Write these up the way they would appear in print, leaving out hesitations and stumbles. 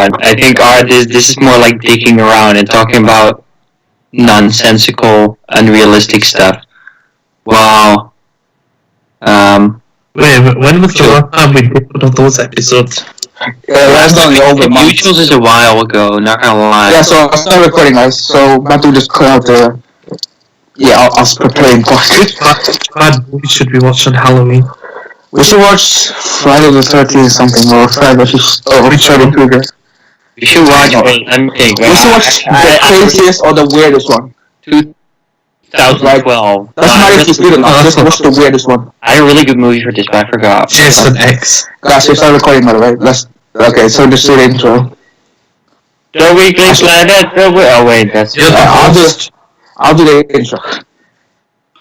I think this is more like digging around and talking about nonsensical, unrealistic stuff. Wow. Wait, when was the last time we did one of those episodes? Last time the over month. Mutuals is a while ago, not gonna lie. Yeah, so I started recording, guys. So Matthew just cut out the. Yeah, I was preparing for it. What movie should we watch on Halloween? We should watch Friday the 13th something, or Friday the Krueger. We should watch. Wait, let me think. We should watch the craziest or the weirdest one. 2012. Doesn't matter if it's good or not. Just watch the weirdest one. I had a really good movie for this, but I forgot. Jason X. Guys, we start recording by the way. Okay, so just do the intro. The Weekly Planet. Oh wait, that's. I'll do the intro.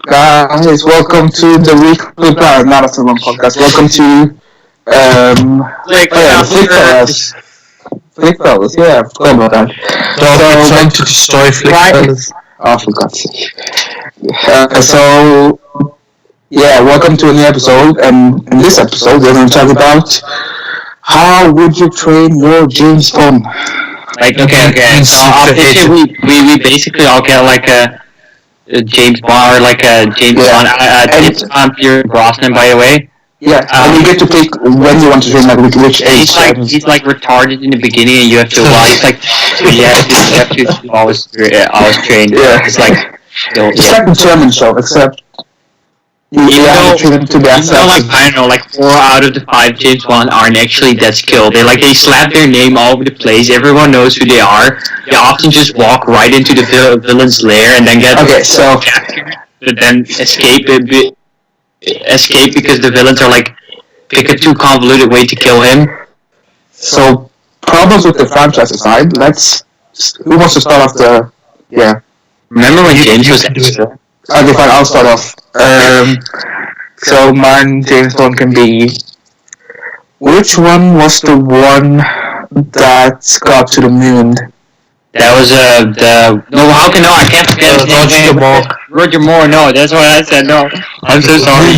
Guys, welcome to the Weekly Planet, not a film podcast. Welcome to Flickfellas, yeah, I forgot about that. We're trying to destroy Flickfellas. Oh, for God's sake. Welcome to a new episode, and in this episode we're going to talk about how would you train your James Bond? Okay. So we basically all get like a James Bond or like a James Bond. Tips on Pierce Brosnan, by the way. Yeah, and you get to pick when you want to train, like which age. He's like retarded in the beginning, and you have to. Well, it's like you have to always train. Yeah, it's like it's like the German show, except you have to train him to be I don't know, like 4 out of the 5 James Bond aren't actually that skilled. They slap their name all over the place. Everyone knows who they are. They often just walk right into the villain's lair and then get captured, but then escape because the villains are like pick a too convoluted way to kill him. So problems with the franchise aside, who wants to start off Remember when James was extra? Okay, fine, I'll start off. So mine James Bond can be. Which one was the one that got to the moon? That was I can't forget his name. Roger Moore. No, that's what I said. No, I'm so sorry.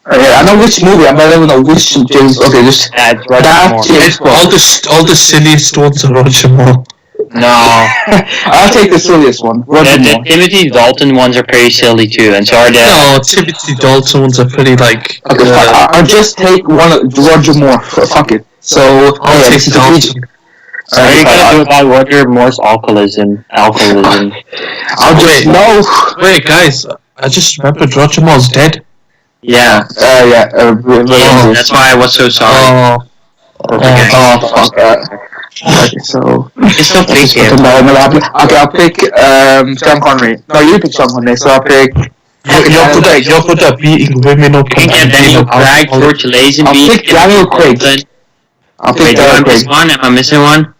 I know which movie. I don't know which James. Okay, just James Bond. All the silliest ones are Roger Moore. No, I'll take the silliest one. The Timothy Dalton ones are pretty silly too, and so are the. No, Timothy Dalton ones are pretty like. Okay, I'll just take one of Roger Moore. Fuck it. So I'll take Dalton. What are you gonna do about Roger Moore's alcoholism? I'll just Wait, guys! I just remembered Roger Moore's dead. Yeah. That's why I was so sorry. Fuck. Okay, so it's so big here. Okay, I'll pick Sean Connery. No, you pick Sean Connery. So I'll pick. You're good at beating women up. And Daniel Craig, George Lazenby. I'll pick Daniel Craig. Am I missing one?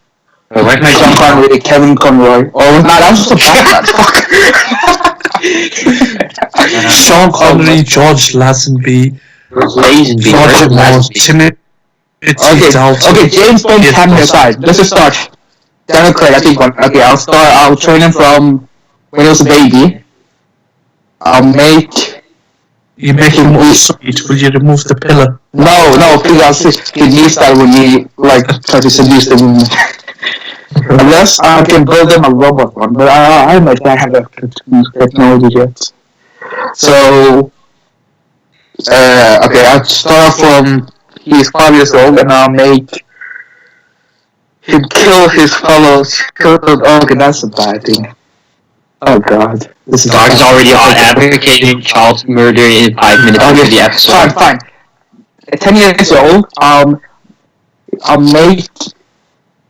Where's my Sean Connery, Kevin Conroy. Oh, no, that was just a Batman. Fuck. Sean Connery, George Lazenby, Roger Moore, Timothy Dalton. Okay, James Bond cameo aside. Let's just start. Daniel Craig, I think one. Okay, I'll train him from when he was a baby. You make him all sweet. Will you remove the pillar? No, please. I'll say he needs that when he try to seduce the woman. Unless I can build them a robot one, but I might not have that technology yet. So, okay, I'll start from he's 5 years old, and I'll make him kill his fellows. Okay, that's a bad thing. Oh God, this is. Dog is already advocating child murder in 5 minutes of the episode. Fine. At 10 years old, I'll make.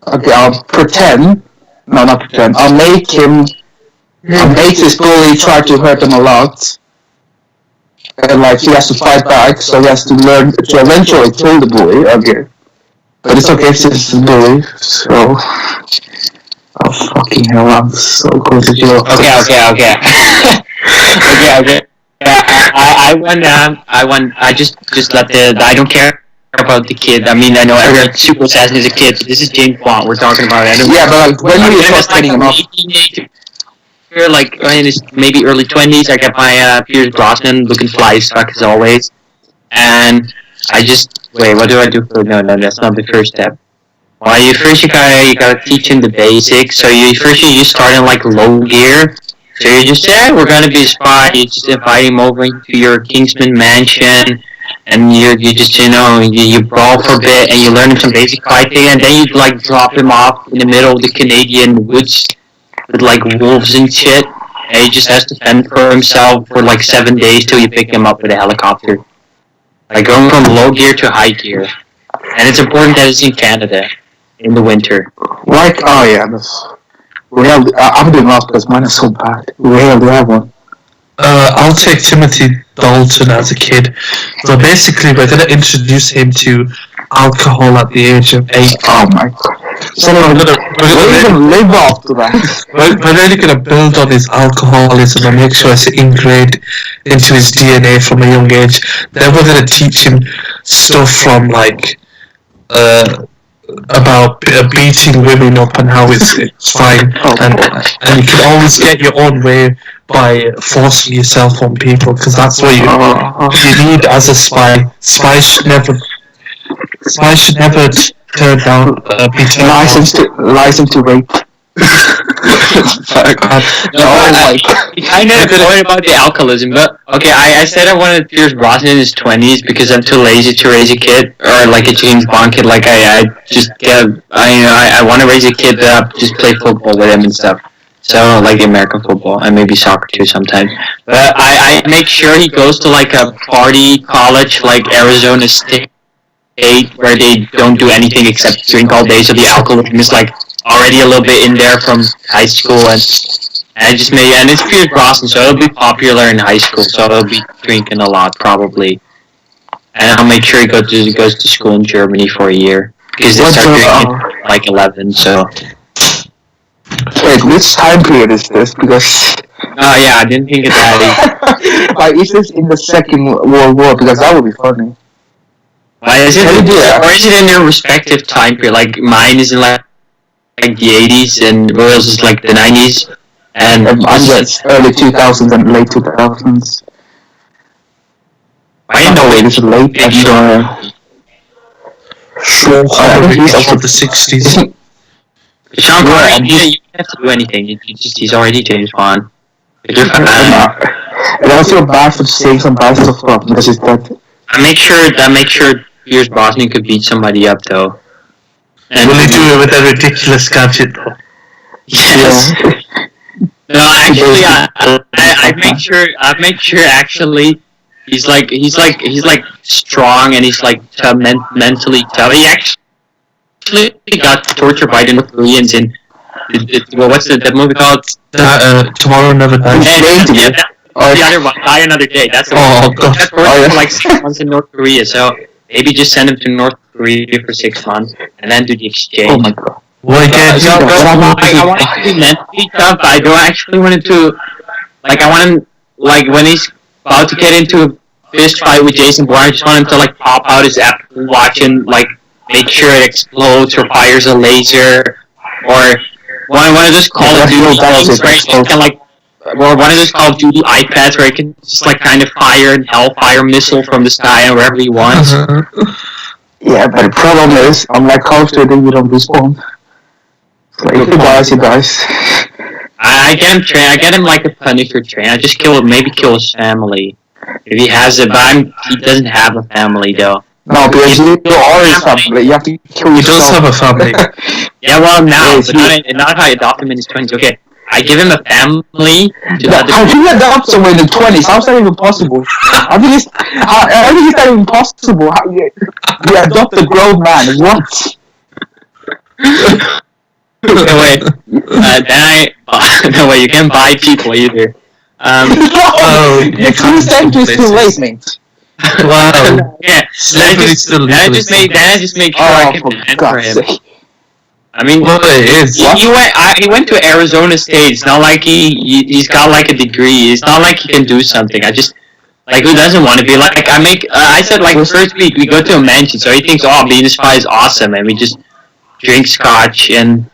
Okay, I'll pretend. No, not pretend. I'll make his bully try to hurt him a lot. And he has to fight back, so he has to learn to eventually kill the bully. Okay. But it's okay since it's a bully, so. Oh fucking hell, I'm so close to jail. Okay. I just let I don't care about the kid. I mean, I know every super assassin is a kid. So this is James Bond we're talking about. But when you start training him up, like in his maybe early 20s, I got my Pierce Brosnan looking fly as fuck as always, and I just wait. What do I do for? No, that's not the first step. Well, you gotta teach him the basics. So you start in like low gear. So you just say, we're gonna be a spy. You just invite him over to your Kingsman mansion, and you just you brawl for a bit, and you learn him some basic fighting, and then you like drop him off in the middle of the Canadian woods with like wolves and shit, and he just has to fend for himself for like 7 days till you pick him up with a helicopter. Like going from low gear to high gear, and it's important that it's in Canada in the winter. Like, oh yeah, I'm doing lost because mine is so bad. Real, do you have one? I'll take Timothy Dalton as a kid. So basically, we're going to introduce him to alcohol at the age of 8. Oh my god. So we're gonna live after that. We're really going to build on his alcoholism and make sure it's ingrained into his DNA from a young age. Then we're going to teach him stuff from like about beating women up and how it's fine, and you can always get your own way by forcing yourself on people, because that's what you need as a spy. Spies should never turn down license to rape. You kind of worried about the alcoholism, but okay, I said I wanted Pierce Brosnan in his 20s because I'm too lazy to raise a kid, or like a James Bond kid. Like I want to raise a kid that just play football with him and stuff. So like American football and maybe soccer too sometimes. But I make sure he goes to like a party college like Arizona State, where they don't do anything except drink all day. So the alcoholism is like already a little bit in there from high school, and it's Pierce Brosnan, so it'll be popular in high school, so it'll be drinking a lot probably. And I'll make sure he goes to school in Germany for a year, because they start drinking like 11. So. Wait, which time period is this? Because. Oh yeah, I didn't think of that either. Like, is this in the Second World War? Because that would be funny. Why is it? Or is it in their respective time period? Like mine is in like the 80s, and Royals is like the 90s, and mine's early 2000s and late 2000s. I didn't know it is late. Sean Connery of the 60s. Sean Connery, you don't have to do anything. He's already James Bond. And I feel bad for saying some bad stuff because it's that. I make sure Pierce Brosnan could beat somebody up though. And will he do it with a ridiculous gadget though? Yes. No, actually, I make sure actually he's like strong, and he's like mentally tough. He actually got tortured by the North Koreans in what's that movie called? Tomorrow Never Dies. The other one, Die Another Day. That's the one. That's for like 6 months in North Korea. So maybe just send him to North Korea for 6 months and then do the exchange. Oh my god. Well, I want him to be mentally tough. I don't actually want him to, like, I want him, like, when he's about to get into a fist fight with Jason Bourne, I just want him to, like, pop out his Apple Watch and, like, make sure it explodes or fires a laser, or one of those Call of Duty games where he can, like, or one of those Call of Duty iPads where he can just, like, kind of fire a Hellfire missile from the sky and wherever he wants. Yeah, but the problem is, unlike Call of Duty, you don't respawn. Like, if he dies. I get him like a Punisher train. I just kill his family. If he has it, but he doesn't have a family though. No, because you already have family. You have to kill yourself. He does have a family. Yeah, well now, but not if I adopt him in his 20s. Okay, I give him a family. How do you adopt someone in the 20s? How's that even possible? I think it's not even possible. How you adopt a grown man? What? No way. No way. You can't buy people either. The 2 centuries too late, mate. Wow. Yeah. Then I just make sure I can demand for him. Sake. I mean, he went to Arizona State. It's not like he's got like a degree. It's not like he can do something. I just, like, who doesn't want to be like? I said like the first week we go to a mansion, so he thinks, oh, being a spy is awesome, and we just drink scotch and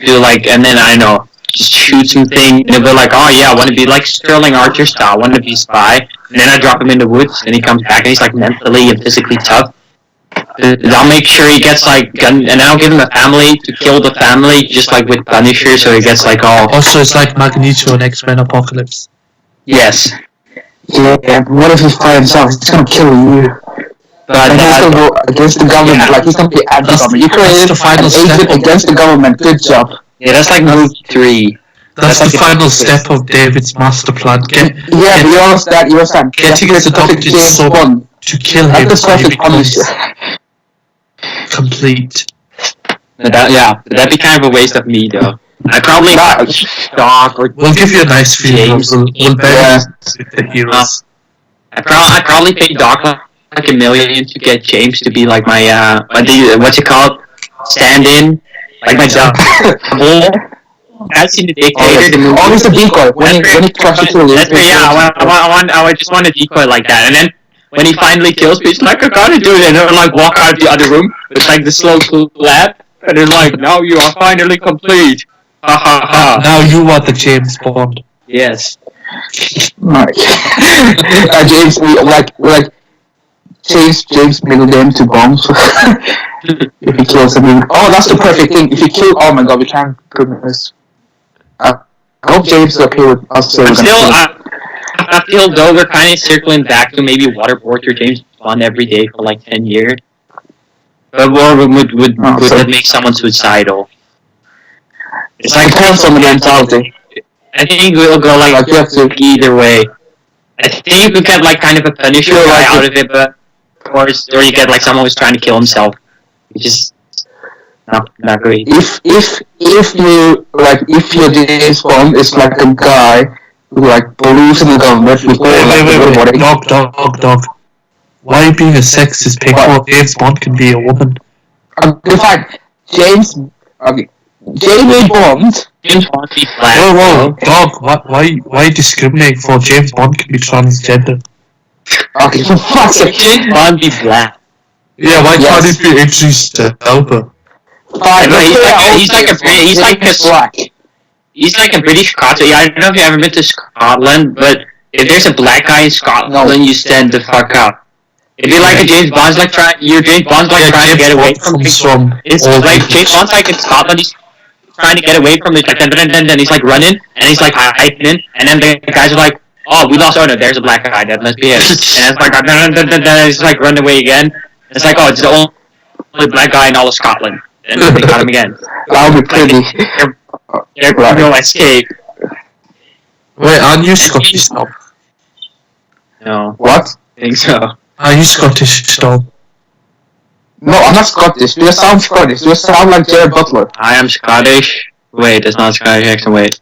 do like, and then I don't know, just shoot some thing, and they're like, oh yeah, I want to be like Sterling Archer style, I want to be a spy, and then I drop him in the woods, and he comes back, and he's like mentally and physically tough. I'll make sure he gets like gun, and I'll give him a family to kill the family, just like with Punisher, so he gets like all. Also, it's like Magneto and X-Men Apocalypse. Yes. Yeah, what if he finds out? He's gonna kill you. But he's gonna go against the government, like he's gonna be anti-government. You created an agent against the government, good job. Yeah, that's like movie 3. That's the final step of David's master plan. But you understand, getting his adopted son to kill him so he becomes complete. That'd be kind of a waste of me though. I'd probably Doc or we'll give you a nice feeling. We'll bury the heroes. I'd probably pay Doc like $1 million to get James to be like my what's it called? Stand-in, like my double. I've seen the Dictator. Always a decoy. When he crashes through the I just want a decoy like that, and then when he finally kills me, it's like I gotta do it, and then like walk out of the other room with like the slow clap, and they're like, now you are finally complete. Ha ha ha. Now you are the James Bond. Yes. Right. James, like James middle name to bombs. If he kills him, that's the perfect thing. If you kill, oh my god, we can't goodness. I hope James is okay with us. I feel though we're kind of circling back to maybe waterboard your James Bond every day for like 10 years. But war would that make someone suicidal? It's like depends on the mentality. I think we'll go like you have to either way. I think you could get like kind of a Punisher guy out of it, but or you get like someone who's trying to kill himself, which is not great. If your James Bond is like a guy who like believes in the government, wait, dog. Why are you being a sexist pig? James Bond can be a woman. In fact, James Bond. James Bond be black. Whoa, dog. Why discriminate for James Bond can be transgender? Okay, for fuck's sake. James Bond be black. Yeah, why can't it be Idris Elba? He's like a British Scot. Yeah, I don't know if you ever been to Scotland, but if there's a black guy in Scotland, you stand the fuck up. It'd be like a James Bond's like trying to get away from it's like James Bond's like in Scotland, he's trying to get away from the and he's like running and he's like hiding, and then the guys are like, oh, we lost owner, there's a black guy, that must be it. And it's like he's like running away again. It's like, oh, it's the only black guy in all of Scotland. And they got him again. That would be pretty. There's no escape. Wait, aren't you Scottish now? No. What? I think so. Are you Scottish still? No, I'm not Scottish. You sound Scottish. You sound like Jared Butler. I am Scottish. Wait, that's not Scottish accent. Wait.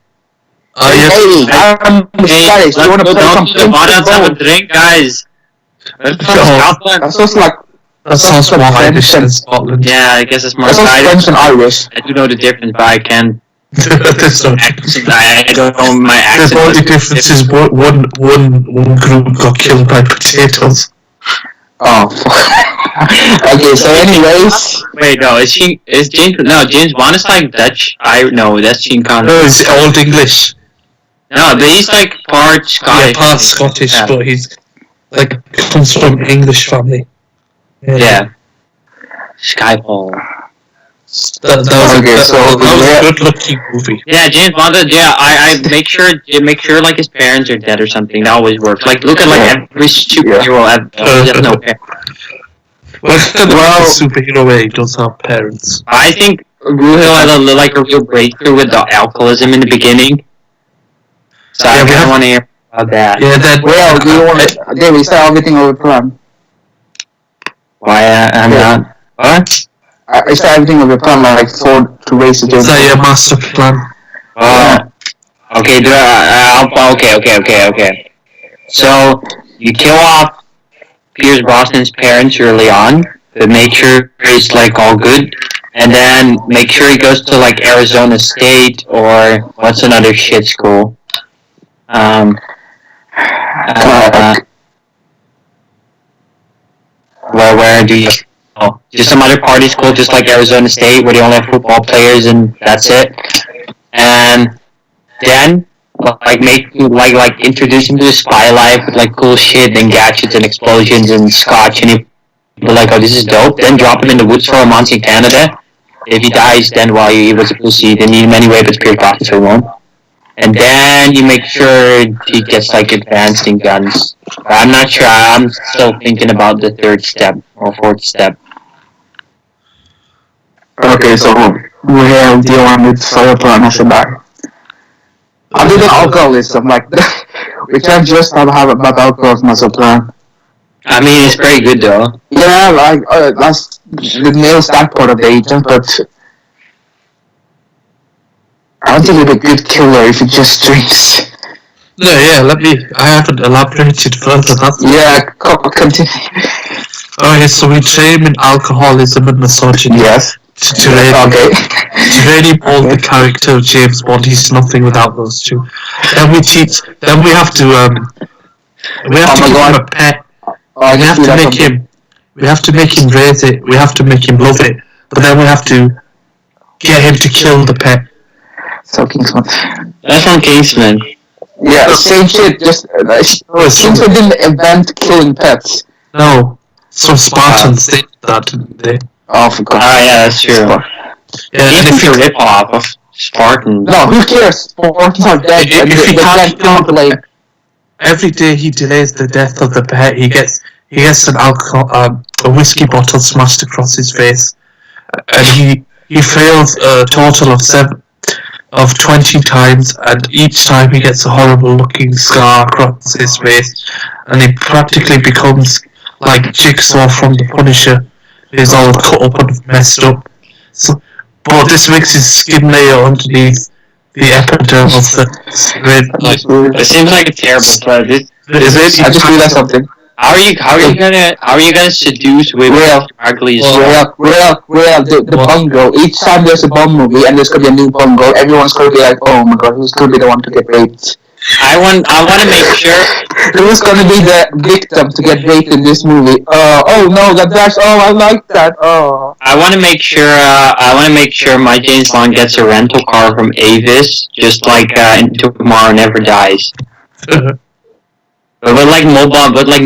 Hey, I'm Scottish. You want to play some let's have a drink, guys. That sounds like. That sounds more Irish than Scotland. Yeah, I guess it's more French and Irish. I do know the difference, but I can't. There's no I don't know my accent. The only difference is one group got killed by potatoes. Oh. Okay, so anyways. Wait, no, James Bond is like Dutch. No, that's Sean Connery. No, it's Old English. No, but he's like part Scottish. Yeah, part Scottish, yeah. But he's like comes from English family. Yeah. Skyfall. That was a good-looking movie. Yeah, James Bond. Yeah, I make sure like his parents are dead or something. That always works. Like look at like every superhero has no parents. Well, superhero way does have parents. I think Ruhil had a real breakthrough with the alcoholism in the beginning. So I don't want to hear about that. Yeah, that. Well, do you want to? Okay, we start everything over plan. Why? I'm not. What? I start everything over plan, like to raise the James. Is that your master plan? Okay. Okay. So you kill off Pierce Brosnan's parents early on, but make sure he's like all good, and then make sure he goes to like Arizona State or what's another shit school. Where do you? Oh, just some other party school, just like Arizona State, where they only have football players and that's it. And then introduce him to the spy life with like cool shit and gadgets and explosions and scotch, and he But like, oh, this is dope. Then drop him in the woods for a month in Canada. If he dies, then while he was a pussy, then need him anyway, but Pierce Brosnan won't. And then you make sure he gets like advanced in guns. But I'm not sure. I'm still thinking about the third step or fourth step. Okay, so where do you want me to start a plan as a die? Other than alcoholism, like we can't just have about alcoholism as a plan. I mean, it's very good though. Yeah, like that's the nails that part of the agent, but I don't think it'd be a good killer if he just drinks. No, yeah, I haven't elaborated further. Continue. Okay, so we train him in alcoholism and misogyny. Yes. To really mold the character of James Bond. He's nothing without those two. Then we have to give him a pet. We have to make him raise it. We have to make him love it. But then we have to get him to kill the pet. So Kingsman. That's from Kingsman. Yeah, same shit. Just Kingsman didn't invent killing pets. No, some Spartans did that, didn't they? Oh, for God. Yeah, that's true. Yeah, and if you rip off of Spartans. No, who cares? Spartans are dead. If he can't every day he delays the death of the pet, he gets an a whiskey bottle smashed across his face, and he fails a total of 20 times, and each time he gets a horrible looking scar across his face, and he practically becomes like Jigsaw from The Punisher. He's all cut up and messed up. So, but this makes his skin layer underneath the epidermis. It seems like a terrible plan. I just realized something. How are you gonna seduce women ugly as the bungo. Each time there's a Bond movie and there's gonna be a new bungo, everyone's gonna be like, oh my God, who's gonna be the one to get raped? I want to make sure who's gonna be the victim to get raped in this movie. Oh no, I like that. Oh. I want to make sure my James Bond gets a rental car from Avis, just like Tomorrow Never Dies. But with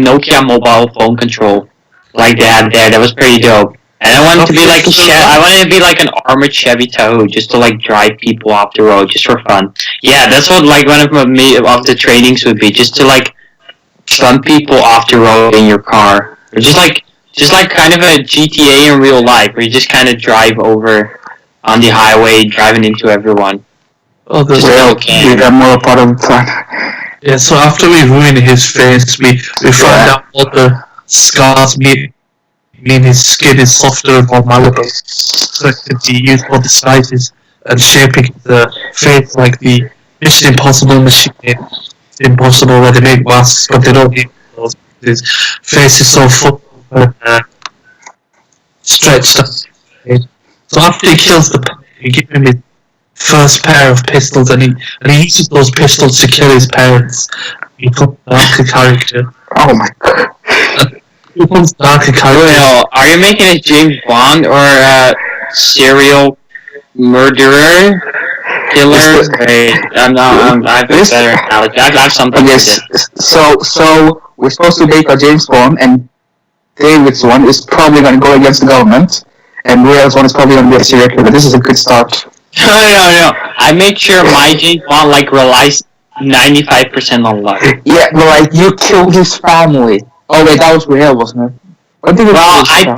Nokia mobile phone control, like they had there, that was pretty dope. And I want it to be like I want it to be like an armored Chevy Tahoe, just to like drive people off the road, just for fun. Yeah, that's what like one of the trainings would be, just to like stun people off the road in your car, or just like kind of a GTA in real life, where you just kind of drive over on the highway, driving into everyone. Oh, that's more part of the plan. Yeah, so after we ruin his face, we find out all the scars mean his skin is softer and more malleable, so it can be used for disguises and shaping the face like the Mission Impossible machine. Impossible, where they make masks, but they don't need those. His face is so full stretched up. So after he kills the pet, you give him his first pair of pistols, and he uses those pistols to kill his parents. He becomes a darker character. Oh my God. He becomes a darker character. Are you making a James Bond or a serial murderer? Killer? Wait, I have a better analogy. I have something. Yes. So we're supposed to make a James Bond, and David's one is probably going to go against the government, and Royal's one is probably going to be a serial killer. This is a good start. No. I make sure my James Bond relies 95% on luck. Yeah, but like you killed his family. Oh wait, that was Royal, wasn't it? I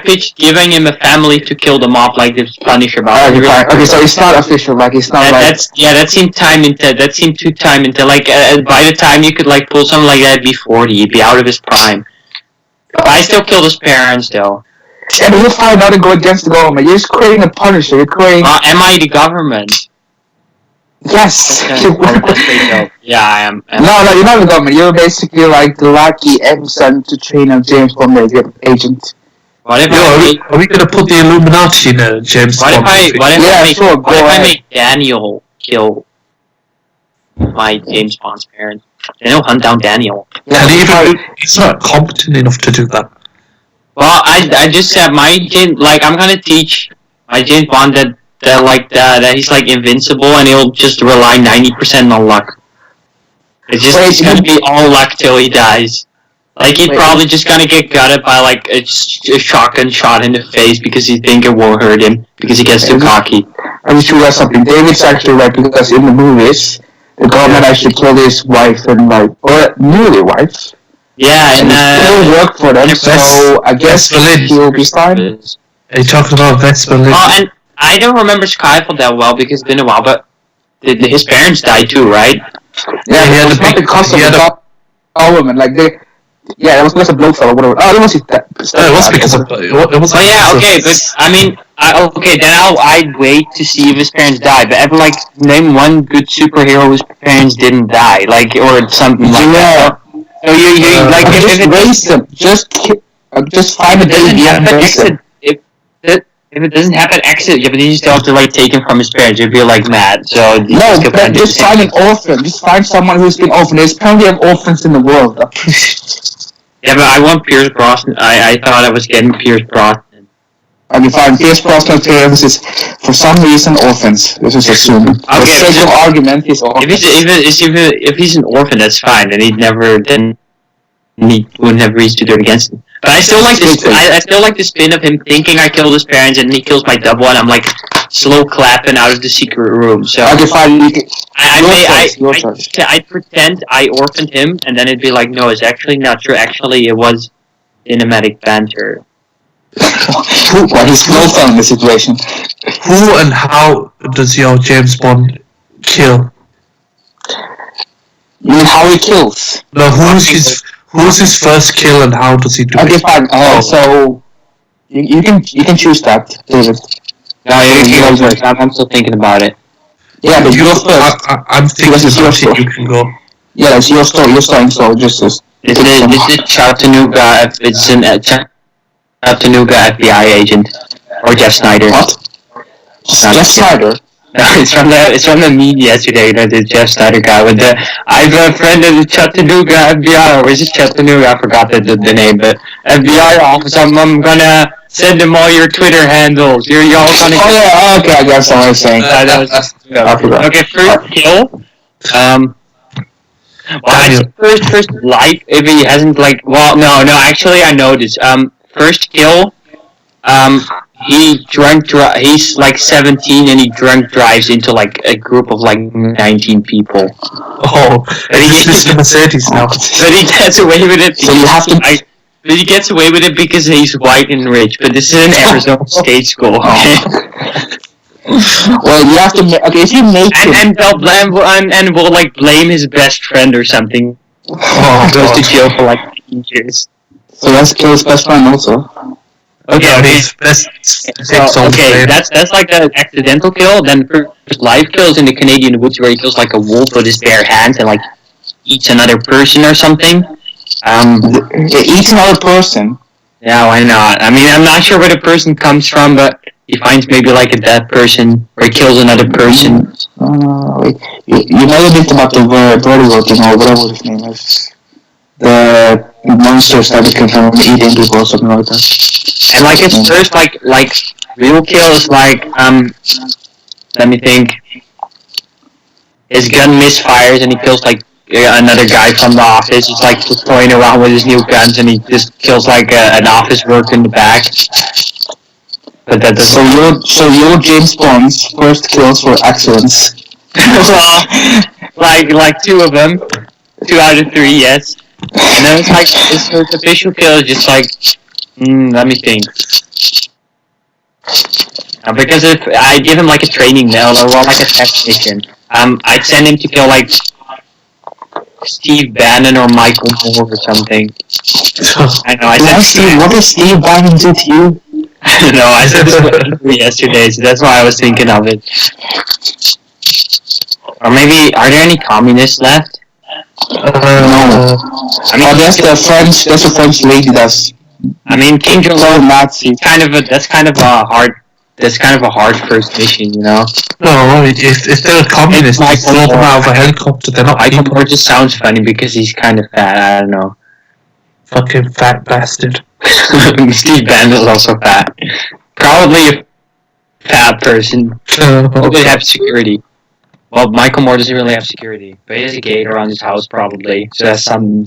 pitched giving him a family to kill them off like this Punisher. Okay, so it's not official. Like it's not that seemed too time into. Like by the time you could like pull something like that, it'd be 40. He'd be out of his prime. But I still killed his parents though. Yeah, but you'll find out and go against the government. You're just creating a Punisher. You're creating. Am I the government? Yes. Okay. Yeah, I am. No, you're not the government. You're basically like the lackey sent to train a James Bond agent. What if are we gonna put the Illuminati in a James Bond? What if I make Daniel kill my James Bond's parents? Then he'll hunt down Daniel. Yeah, he's not competent enough to do that. Well, I just said I'm gonna teach my James Bond that he's like invincible and he'll just rely 90% on luck. It's gonna be all luck till he dies. Like, he's probably just gonna get gutted by, like, a shotgun shot in the face because he think it won't hurt him, because he gets too cocky. I just realized something. David's actually right, because in the movies, the government actually killed his wife and, like, or newly wife. Yeah, and it still worked for them, so I guess he'll be fine. Are you talking about Vesper Lynd? Oh, and I don't remember Skyfall that well because it's been a while, but his parents died too, right? Yeah, he had the big because of the government, like they. Yeah, it was because of Blofeld or whatever. Oh, it was that. It was because of. It was. Oh yeah, okay, but I mean, okay, then I'd wait to see if his parents died. But ever like name one good superhero whose parents didn't die, like or something like that. So you like just raise them, just find a baby and raise them. If it doesn't happen, exit. Yeah, but you still have to like take him from his parents. You'd be like mad. So no, just find an orphan. Just find someone who's been orphaned. There's plenty of orphans in the world. Yeah, but I want Pierce Brosnan. I thought I was getting Pierce Brosnan. I mean, fine. Pierce Brosnan's parents is for some reason orphans. This is assuming. For the sake of argument, he's orphan. If he's an orphan, that's fine. And he wouldn't have reached to do it against him. But I still like this. I still like the spin of him thinking I killed his parents and he kills my double, and I'm like slow clapping out of the secret room. So okay, fine. I'd pretend I orphaned him, and then it'd be like, no, it's actually not true. Actually, it was cinematic banter. What is Blofeld in the situation? Who and how does your James Bond kill? You mean how he kills? No, who's his first kill and how does he do it? Okay, fine. So you can choose that, David. No, you go first. I'm still thinking about it. Yeah, but you go first. I'm thinking about it. You can go. Yeah, it's your story. You're starting, so just. This is Chattanooga. It's an Chattanooga FBI agent or Jeff Snyder. What? Jeff Snyder. No, it's from the meme yesterday. The Jeff Snyder guy with the I have a friend of the Chattanooga FBI, or is it Chattanooga? I forgot the name, but FBI office. I'm gonna send them all your Twitter handles. You're all gonna. Oh yeah, okay, I guess what I was saying. Okay, first kill. Well, first life if he hasn't like. Well, no. Actually, I know this. First kill. He's like 17 and he drunk drives into like a group of like 19 people. Oh, and he gets to Mercedes now. But he gets away with it. So you have to. But he gets away with it because he's white and rich. But this is an Arizona State school. Well, you have to. Okay, if you make him, and they'll blame and we'll like blame his best friend or something. Goes to jail for like 15 years. So let's kill his best friend also. Okay, that's like an accidental kill. Then first live kills in the Canadian woods where he kills like a wolf with his bare hands and like eats another person or something. Eats another person? Yeah, why not? I mean, I'm not sure where the person comes from, but he finds maybe like a dead person or he kills another person. You know a bit about the vertigo thing or whatever his name is. The monsters that can come from eating people or something like that. And like his first like real kill is like let me think. His gun misfires and he kills like another guy from the office. He's like just toying around with his new guns and he just kills like an office worker in the back. But that doesn't. So your James Bond's first kills were accidents. Well, like 2 of them, 2 out of 3, yes. And then it's like his first official kill is just like, let me think. Because if I give him like a training mail or like a test mission, I'd send him to kill like Steve Bannon or Michael Moore or something. I know. What does Steve Bannon do to you? I don't know. I said this yesterday, so that's why I was thinking of it. Or maybe, are there any communists left? No. I mean, that's a French lady that's. I mean, King Jong-un, Nazi. That's kind of a hard first mission, you know. No, if they're communists, they throw them out of a helicopter. They're not. Michael Moore just sounds funny because he's kind of fat. I don't know. Fucking fat bastard. Steve Bannon is also fat. Probably a fat person. Probably have security. Well, Michael Moore doesn't really have security, but he has a gate around his house probably, so that's some.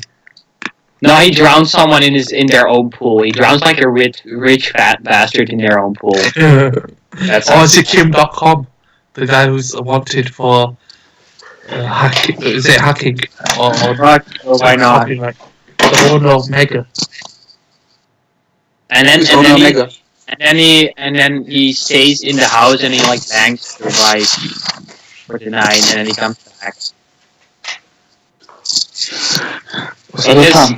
No, he drowns someone in their own pool. He drowns like a rich fat bastard in their own pool. That's or is it Kim.com? The guy who's wanted for hacking. Is it hacking? Or why not? The owner of Mega. And then he stays in the house and he like bangs the wife for the night and then he comes back.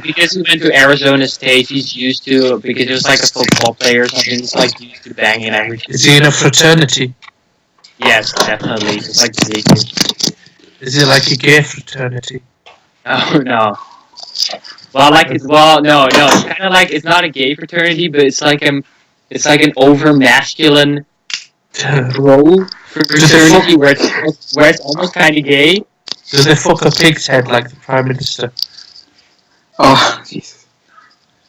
Because he went to Arizona State, he's used to, because he was like a football player or something, he's like used to banging everything. Is he in a fraternity? Yes, definitely. It's like Is it like a gay fraternity? Oh no. Well, no. It's kind of like, it's not a gay fraternity, but it's like an over masculine role fraternity where it's almost kind of gay. Do they fuck a pig's head like the Prime Minister? Oh, Jesus.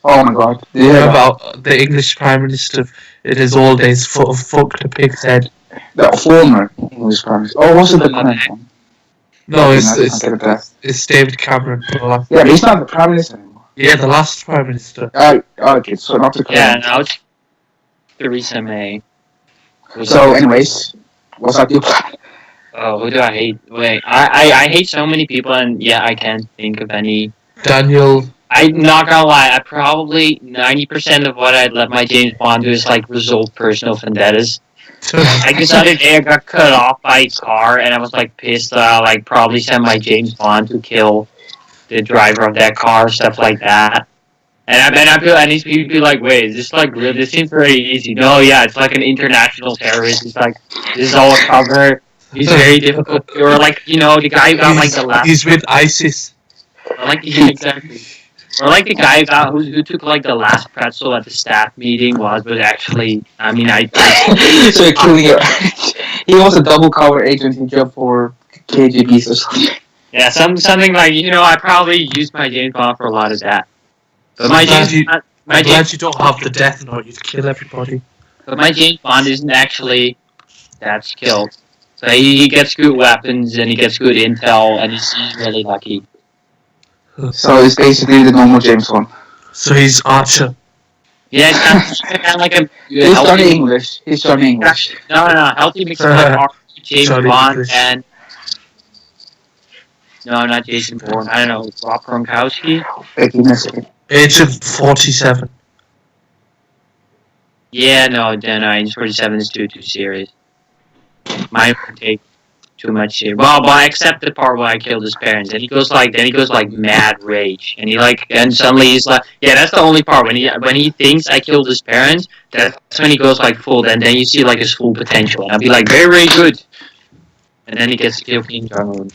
Oh my God. Yeah. You know about the English Prime Minister in his old days fucked a pig's head? The former English Prime Minister. Oh, was it the current one? No, it's David Cameron. Yeah, but he's not the Prime Minister anymore. Yeah, the last Prime Minister. Okay, so not the current. Yeah, now it's Theresa May. So, anyways, what's up your plan? Oh, who do I hate? Wait, I hate so many people, and yeah, I can't think of any. Daniel. I'm not gonna lie, I probably 90% of what I'd let my James Bond do is like resolve personal vendettas. Like this other day, I got cut off by a car, and I was like pissed that I'll like probably send my James Bond to kill the driver of that car, stuff like that. And these people be like, wait, is this like real? This seems very easy. No, yeah, it's like an international terrorist. It's like, this is all a cover. He's very difficult. Or like, you know, the guy who got like the last. He's with ISIS. Or like exactly. Or like the guy who took like the last pretzel at the staff meeting was actually. I mean, so he killing it. He was a double cover agent in job for KGB or something. Yeah, something like, you know, I probably used my James Bond for a lot of that. But I'm glad you don't have the death note. You'd kill everybody. But my James Bond isn't actually that skilled. So he gets good weapons and he gets good intel and he's really lucky. So it's basically the normal James Bond. So he's Archer. Yeah, it's kind of like a. He's Johnny English. He's Johnny English. No, healthy mix of Archer, James Johnny Bond English. And. No, not Jason Bourne. I don't know. Rob Gronkowski? Agent 47. Yeah, no, Agent 47 is too serious. Mine would take too much serious. Well, I accept the part where I killed his parents. And he goes like mad rage. And suddenly he's like, yeah, that's the only part. When he thinks I killed his parents, that's when he goes like full. Then you see like his full potential. And I'll be like, very, very good. And then he gets to kill Kim Jong-un,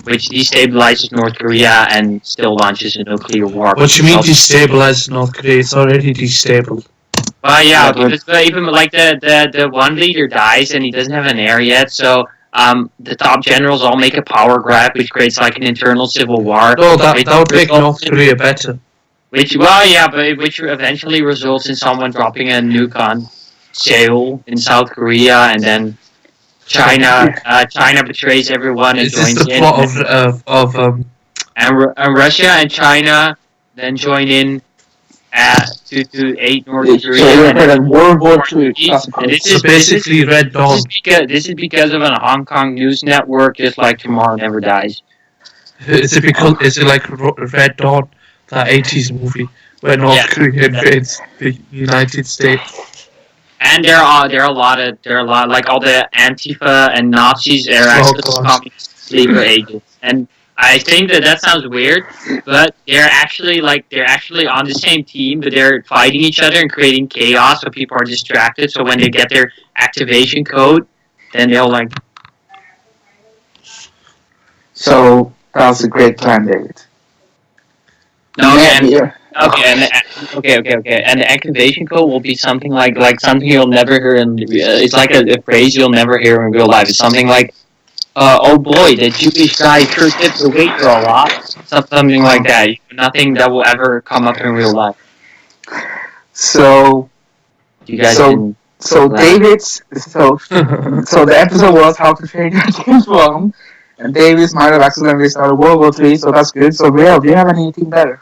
which destabilizes North Korea and still launches a nuclear war. What do you mean destabilizes North Korea? It's already destabilized. Well, yeah, because even like the one leader dies and he doesn't have an heir yet, so the top generals all make a power grab, which creates like an internal civil war. No, that would make North Korea better. Which eventually results in someone dropping a nuke on Seoul in South Korea, and then China betrays everyone and joins in. Is this the plot and Russia and China then join in to aid North Korea. So World War II. So basically, Red Dawn. This is because of a Hong Kong news network, just like Tomorrow Never Dies. Is it like Red Dawn, that 80s movie where North Korea invades the United States? And there are a lot like all the Antifa and Nazis are actually communist sleeper agents. And I think that sounds weird, but they're actually on the same team, but they're fighting each other and creating chaos, so people are distracted. So when they get their activation code, then they'll like. So that was a great plan, David. Okay. And the activation code will be something like something you'll never hear it's like a phrase you'll never hear in real life. It's something like, oh boy, the Jewish guy sure tipped the waiter a lot. Something like that. Nothing that will ever come up in real life. So you guys so the episode was How to Train Your James Bond, and Davis might have accidentally started World War III, so that's good. So Real, do you have anything better?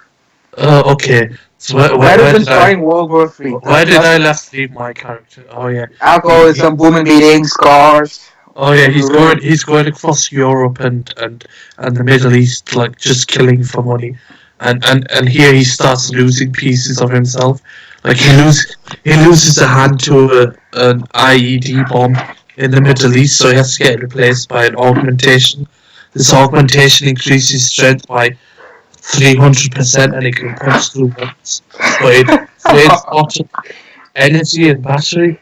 Okay. So Where is it starting World War III? Where did I last leave my character? Oh yeah. Alcoholism, women beating, scars. Oh yeah, he's going across Europe and the Middle East, like just killing for money, and here he starts losing pieces of himself. Like he loses a hand to an IED bomb in the Middle East, so he has to get replaced by an augmentation. This augmentation increases strength by 300%, and it can punch through walls, but it drains lots of energy and battery.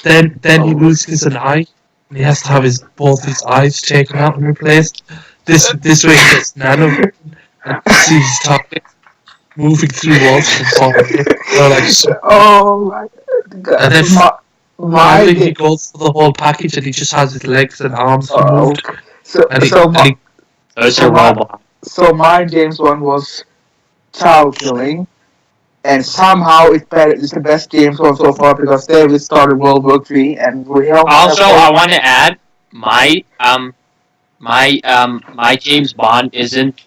Then he loses an eye. And he has to have both his eyes taken out and replaced. This way he gets nano and sees his target moving through walls from far away. Oh my god! And then finally he goes for the whole package, and he just has his legs and arms removed. So my James Bond was child killing. And somehow it's the best James Bond so far because they started World War III and we helped. Also, I want to add my James Bond isn't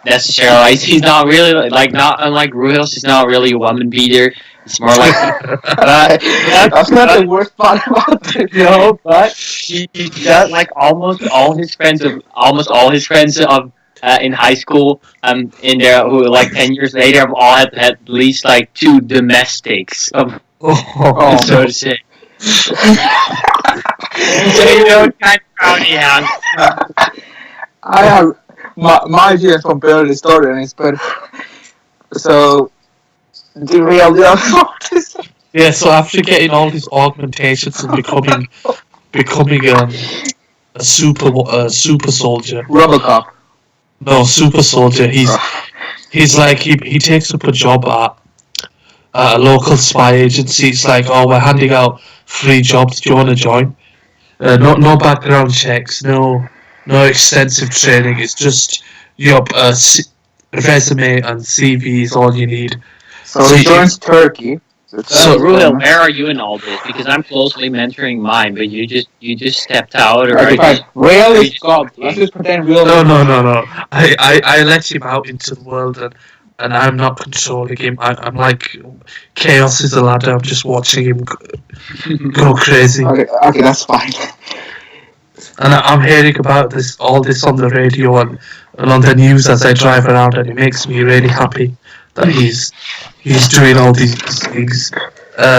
necessarily he's not really like not unlike Ruhels, he's not really a woman beater. It's more like that's not the worst part about it. No, but he got like almost all his friends in high school, in there who like 10 years later have all had at least like 2 domestics of so to say. So you know what kind of crowd he has. I have my James Bond barely started and it's better. So the real yeah. So after getting all these augmentations and becoming a super soldier, RoboCop. No, super soldier. He's like he takes up a job at a local spy agency. It's like, oh, we're handing out free jobs. Do you want to join? No background checks. No extensive training. It's just your resume and CV is all you need. So he joins Turkey. So Ruhel, where are you in all this? Because I'm closely mentoring mine, but you just stepped out, or Ruhel is God. Let's just pretend Ruhel. No. I let him out into the world, and I'm not controlling him. I'm like chaos is a ladder. I'm just watching him go crazy. Okay, that's fine. And I'm hearing about all this on the radio and on the news as I drive around, and it makes me really happy that he's doing all these things.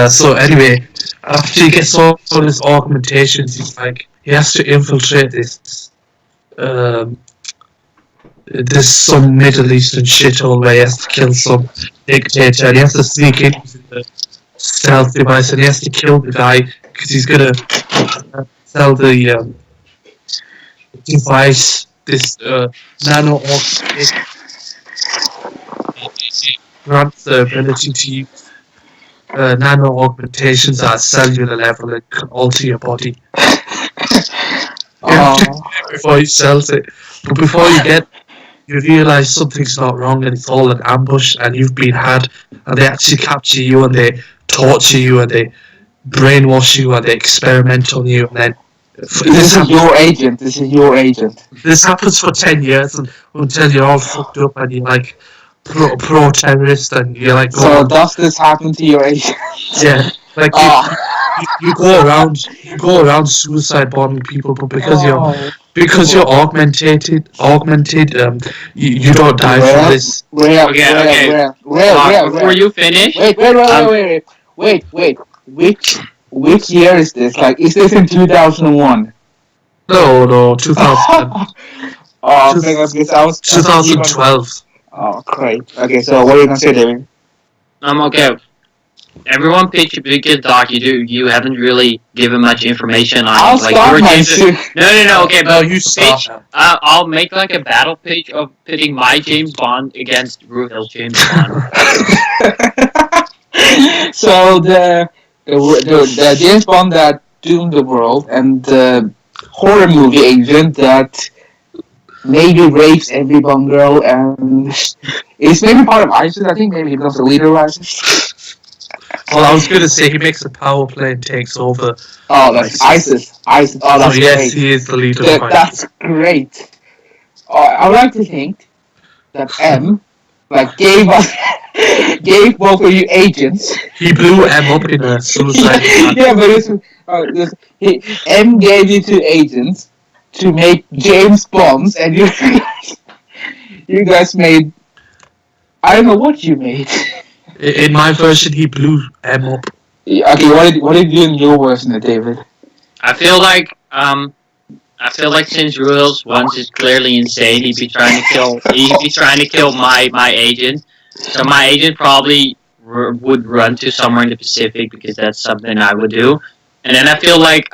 So anyway, after he gets all his augmentations, he has to infiltrate this some Middle Eastern shithole where he has to kill some dictator, and he has to sneak in with the stealth device, and he has to kill the guy because he's gonna sell the device, this nano augmentation. Grants the ability to use nano augmentations at a cellular level and can alter your body. Before he sells it. But before you realise something's not wrong and it's all an ambush and you've been had, and they actually capture you and they torture you and they brainwash you and they experiment on you, and then this is your agent. This happens for 10 years until you're all fucked up and you're like pro-terrorist and you're like... So does this happen to your agent? Yeah. Like you go around suicide bombing people, but because you're augmented, you don't die from this. Okay. Before you finish... Wait. Which year is this? Like, is this in 2001? No, 2000. 2012. Oh, great. Okay, so what are you gonna say, David? Okay. Everyone pitch a big doc. You haven't really given much information on. I'll start my No. Okay, but you start. I'll make like a battle pitch of pitting my James Bond against Ruhel James Bond. So the James Bond that doomed the world and the horror movie agent that maybe rapes every Bond girl and is maybe part of ISIS. I think maybe he becomes the leader of ISIS. Well, I was going to say he makes a power play and takes over. Oh, that's ISIS. Oh, that's yes, great. He is the leader of ISIS. That's great. I would like to think that M like gave both of you agents. He blew M up in a suicide. Yeah, but M gave you 2 agents to make James Bonds, and you guys made. I don't know what you made. In my version, he blew M up. Okay, what did you do in your version, David? I feel like since Rules once is clearly insane, he'd be trying to kill my agent. So my agent probably would run to somewhere in the Pacific because that's something I would do. And then I feel like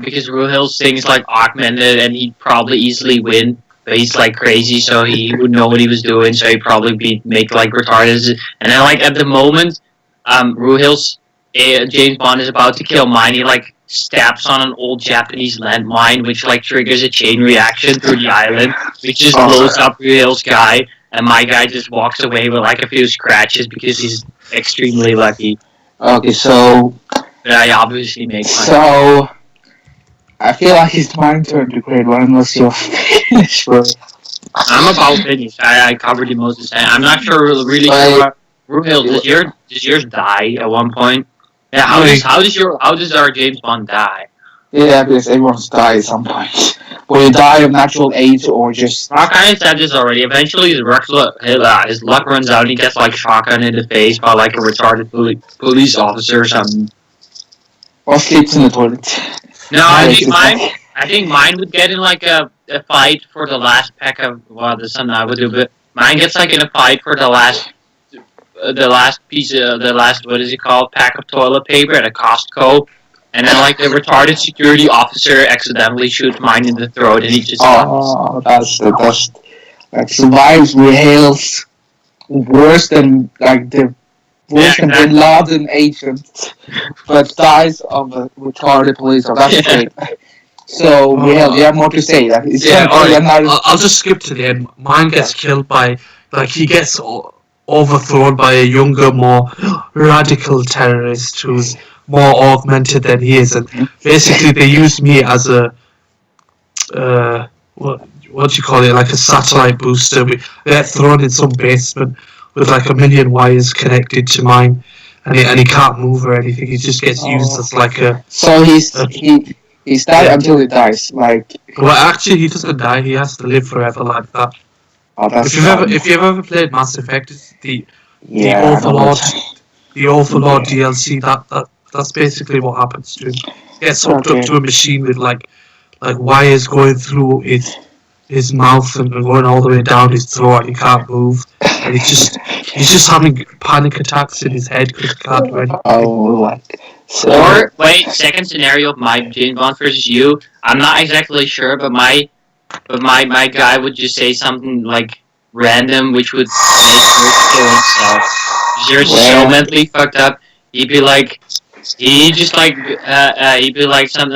because Ruhil's thing is like augmented and he'd probably easily win, but he's like crazy, so he would know what he was doing, so he'd probably make like retarded. And then like at the moment, Ruhil's James Bond is about to kill mine. He like steps on an old Japanese landmine, which like triggers a chain reaction through the island, which just blows up Ruhil's guy, and my guy just walks away with like a few scratches because he's extremely lucky. Okay, so. But I obviously make mine. So. I feel like it's my turn to create one unless you're finished first. I'm about finished. I covered the most of the time. I'm not really sure. Ruhil, does yours die at one point? Yeah, how does our James Bond die? Yeah, because everyone's died at some point. Will you die of natural age or just? I kind of said this already. Eventually, his luck runs out and he gets like shotgun in the face by like a retarded police officer or something. Or sleeps in the toilet. No, I think mine would get in like a fight for the last pack of. Well, that's something I would do, but mine gets like in a fight for the last piece of what is it called, pack of toilet paper at a Costco, and then like the retarded security officer accidentally shoots mine in the throat, and he just. Oh, that's the best. Like survives Ruhil's worse than like the. Worse than Bin Laden agent, but dies of a retarded police officer. That's great. So we have more to say. I'll just skip to the end. Mine gets killed by, like, he gets overthrown by a younger, more radical terrorist who's more augmented than he is, and basically they use me as a what do you call it, like a satellite booster. We get thrown in some basement with like a million wires connected to mine, and he can't move or anything. He just gets used as like a. So he's died until he dies. Like. Well, actually, he doesn't die. He has to live forever like that. Oh, that's if you've ever played Mass Effect, it's the Overlord DLC. That's basically what happens to him. He gets hooked up to a machine with like wires going through his mouth and going all the way down his throat, and he can't move. And he's just having panic attacks in his head because he can't do anything. Oh, or wait, second scenario of my James Bond versus you. I'm not exactly sure, but my guy would just say something like random, which would make yours kill himself. You're so mentally fucked up. He'd be like something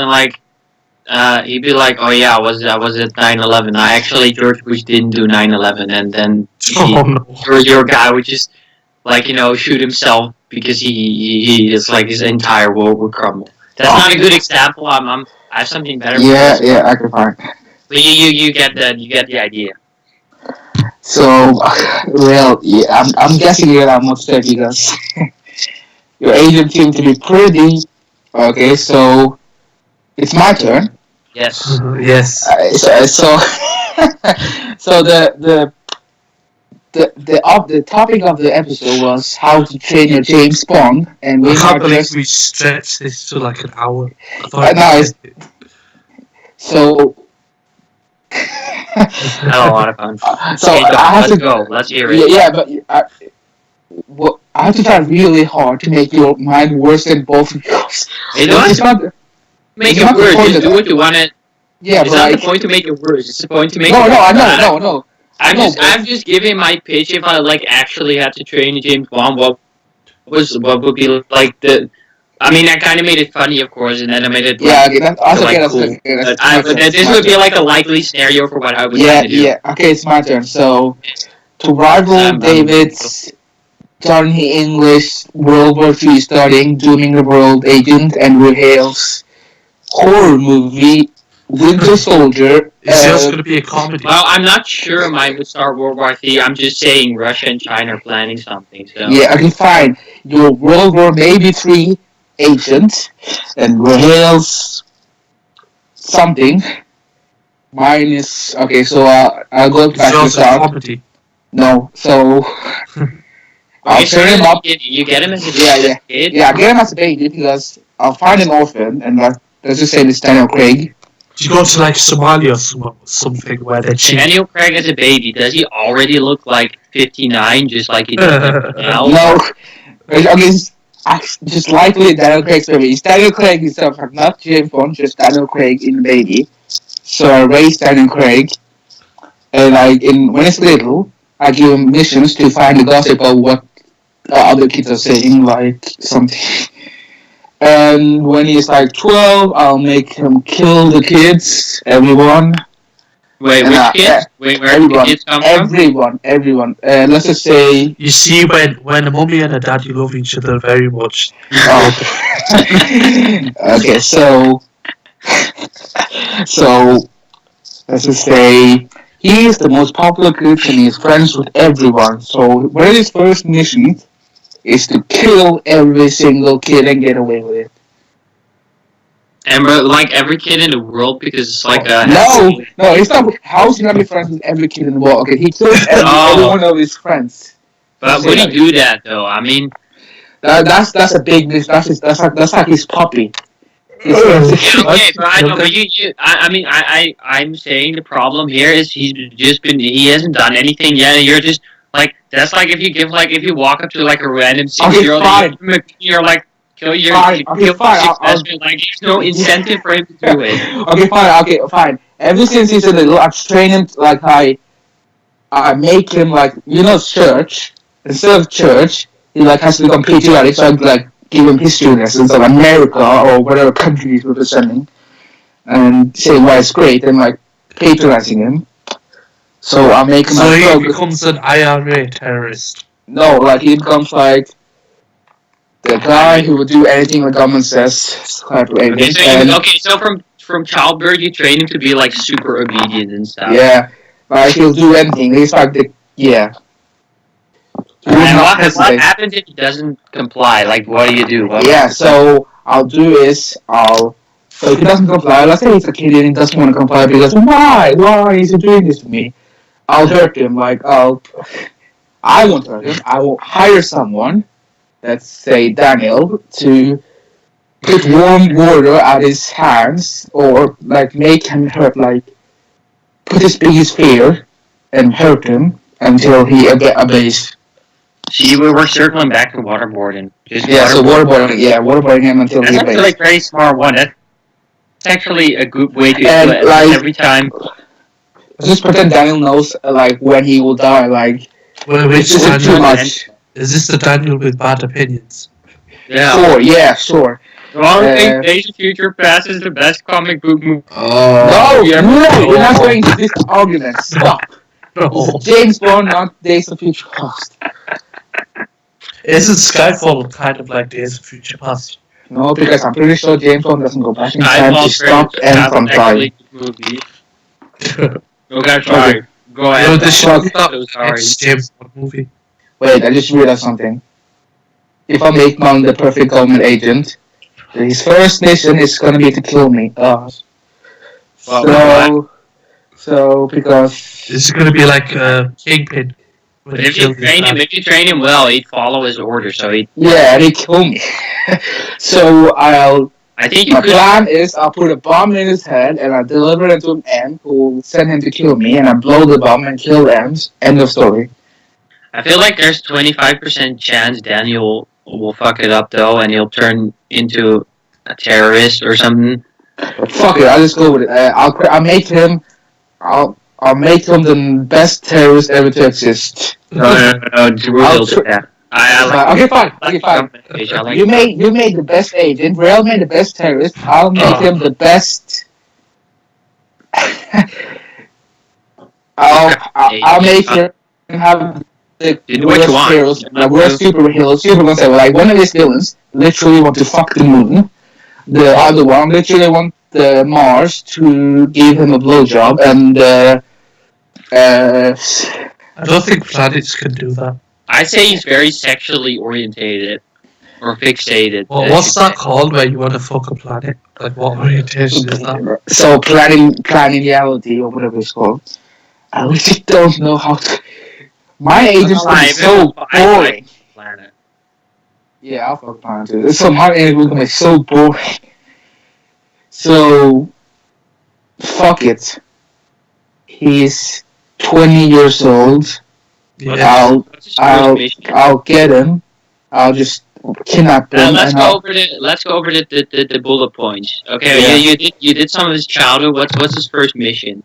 like. He'd be like, "Oh yeah, was it 9/11? Actually, George Bush didn't do 9/11," and then your guy would just shoot himself because he is like his entire world would crumble. That's not a good example. I have something better. Yeah, I can find. But you get the idea. So, well, yeah, I'm guessing you're not much there because your agent seemed to be pretty. Okay, so it's my turn. Yes. Yes. So the topic of the episode was how to train your James Bond, and I can't believe we stretched this to like an hour. So. I had a lot of fun. So let's go. Let's hear it. Yeah, but I have to try really hard to make your mind worse than both of yours. Make it worse. Just do what you want it. Yeah, it's not the point to make it worse. It's the point to make it No. I'm just giving my pitch. If I actually had to train James Bond, what would be like the? I mean, I kind of made it funny, of course, and then I made it. Yeah, okay, that's also cool. But this would be like a likely scenario for what I would try to do. Yeah. Okay, it's my turn. So, to rival David's Johnny English World War III starting Dooming the World agent and Ruhil's horror movie Winter Soldier. It's just going to be a comedy. Well, I'm not sure mine would start World War III. I'm just saying Russia and China are planning something. So. Yeah, okay, fine. Your World War maybe 3 agent and Rahale's something. Mine is okay. So I'll go back to start. Comedy. No, so I'll train him up. You get him as a kid? Yeah, I get him as a baby because I'll find an orphan and let's just say it's Daniel Craig. You go to like Somalia or something where they're cheap. Daniel Craig as a baby, does he already look like 59 just like he does now? No. Okay, just likely Daniel Craig's baby. It's Daniel Craig himself, not James Bond, just Daniel Craig in the baby. So I raised Daniel Craig and when he's little, I give him missions to find the gossip of what other kids are saying, like something. And when he's like 12, I'll make him kill the kids, everyone. Wait, which kids? Wait, where do the kids come from? Everyone. Let's just say... You see, when a mommy and a daddy love each other very much. Oh. Okay, so, let's just say... He is the most popular kid and he's friends with everyone. So, one of his first missions is to kill every single kid and get away with it. And like every kid in the world because it's like a... No, it's not... How's he not be friends with every kid in the world? Okay, he kills every one of his friends. But would he do that though? I mean... That's a big miss. That's like his puppy. Okay, but I know, but I'm saying the problem here is he hasn't done anything yet, and you're just, like, that's like if you walk up to, like, a random 6-year-old, you're like, like, there's no incentive for him to do it. Fine. Ever since he's a little, I've trained him, like, I make him, like, church, instead of church, he, like, has to become patriotic, so I'd, like, give him history lessons of America or whatever country he's representing and say why it's great and like patronizing him. So I'll make him he becomes an IRA terrorist. No, like he becomes like the guy who will do anything the government says. Okay, so from childbirth you train him to be like super obedient and stuff. Yeah, like he'll do anything. He's like And what happens if he doesn't comply? Like, what do you do? So I'll do is so if he doesn't comply, let's say he's a kid and he doesn't want to comply because why is he doing this to me? I'll hurt him. Like I won't hurt him. I will hire someone, let's say Daniel, to put warm water at his hands or like make him hurt, like put his biggest fear and hurt him until he obeys. See, we're circling back to waterboarding. Waterboarding him until he obeys. That's actually a very smart one. That's actually a good way to do it. Like, every time. Just pretend Daniel knows, like, when he will die, like... Which is too much. Is this the Daniel with bad opinions? Yeah. Sure. Do I think Days of Future Past is the best comic book movie? No, we're not going to this argument. Stop. No. This is James Bond, not Days of Future Past. Isn't Skyfall kind of like Days of Future Past? No, because I'm pretty sure James Bond doesn't go back in time to stop M from time. Okay, sorry. Go ahead. No, this is James Bond movie. Wait, I just realized something. If I make Mount the perfect government agent, his first mission is gonna be to kill me. So because it's gonna be like Kingpin. But if you train him well, he'd follow his orders. So and he'd kill me. So my plan is I'll put a bomb in his head and I deliver it to an M who will send him to kill me, and I blow the bomb and kill M's. End of story. I feel like there's 25% chance Daniel will fuck it up though, and he'll turn into a terrorist or something. But fuck it, I'll just go with it. I'll make him the best terrorist ever to exist. No. Okay, fine. You made the best agent. Rael made the best terrorist. I'll make him the best. I'll make him have the worst heroes, the worst superheroes. Superheroes that like one of his villains literally want to fuck the moon. The other one literally want the Mars to give him a blowjob, and I don't think planets can do that. I say he's very sexually orientated or fixated. Well, what's that called where you want to fuck a planet? Like, what orientation is that? So planetary or whatever it's called. I really don't know how to. My agent's gonna be so boring. Planet. Yeah, I'll fuck planet too. So my agent's gonna be so boring. So, fuck it. He's 20 years old. Yeah. I'll get him. I'll just kidnap him. Let's go over the bullet points. Okay, yeah. you did some of his childhood. What's his first mission?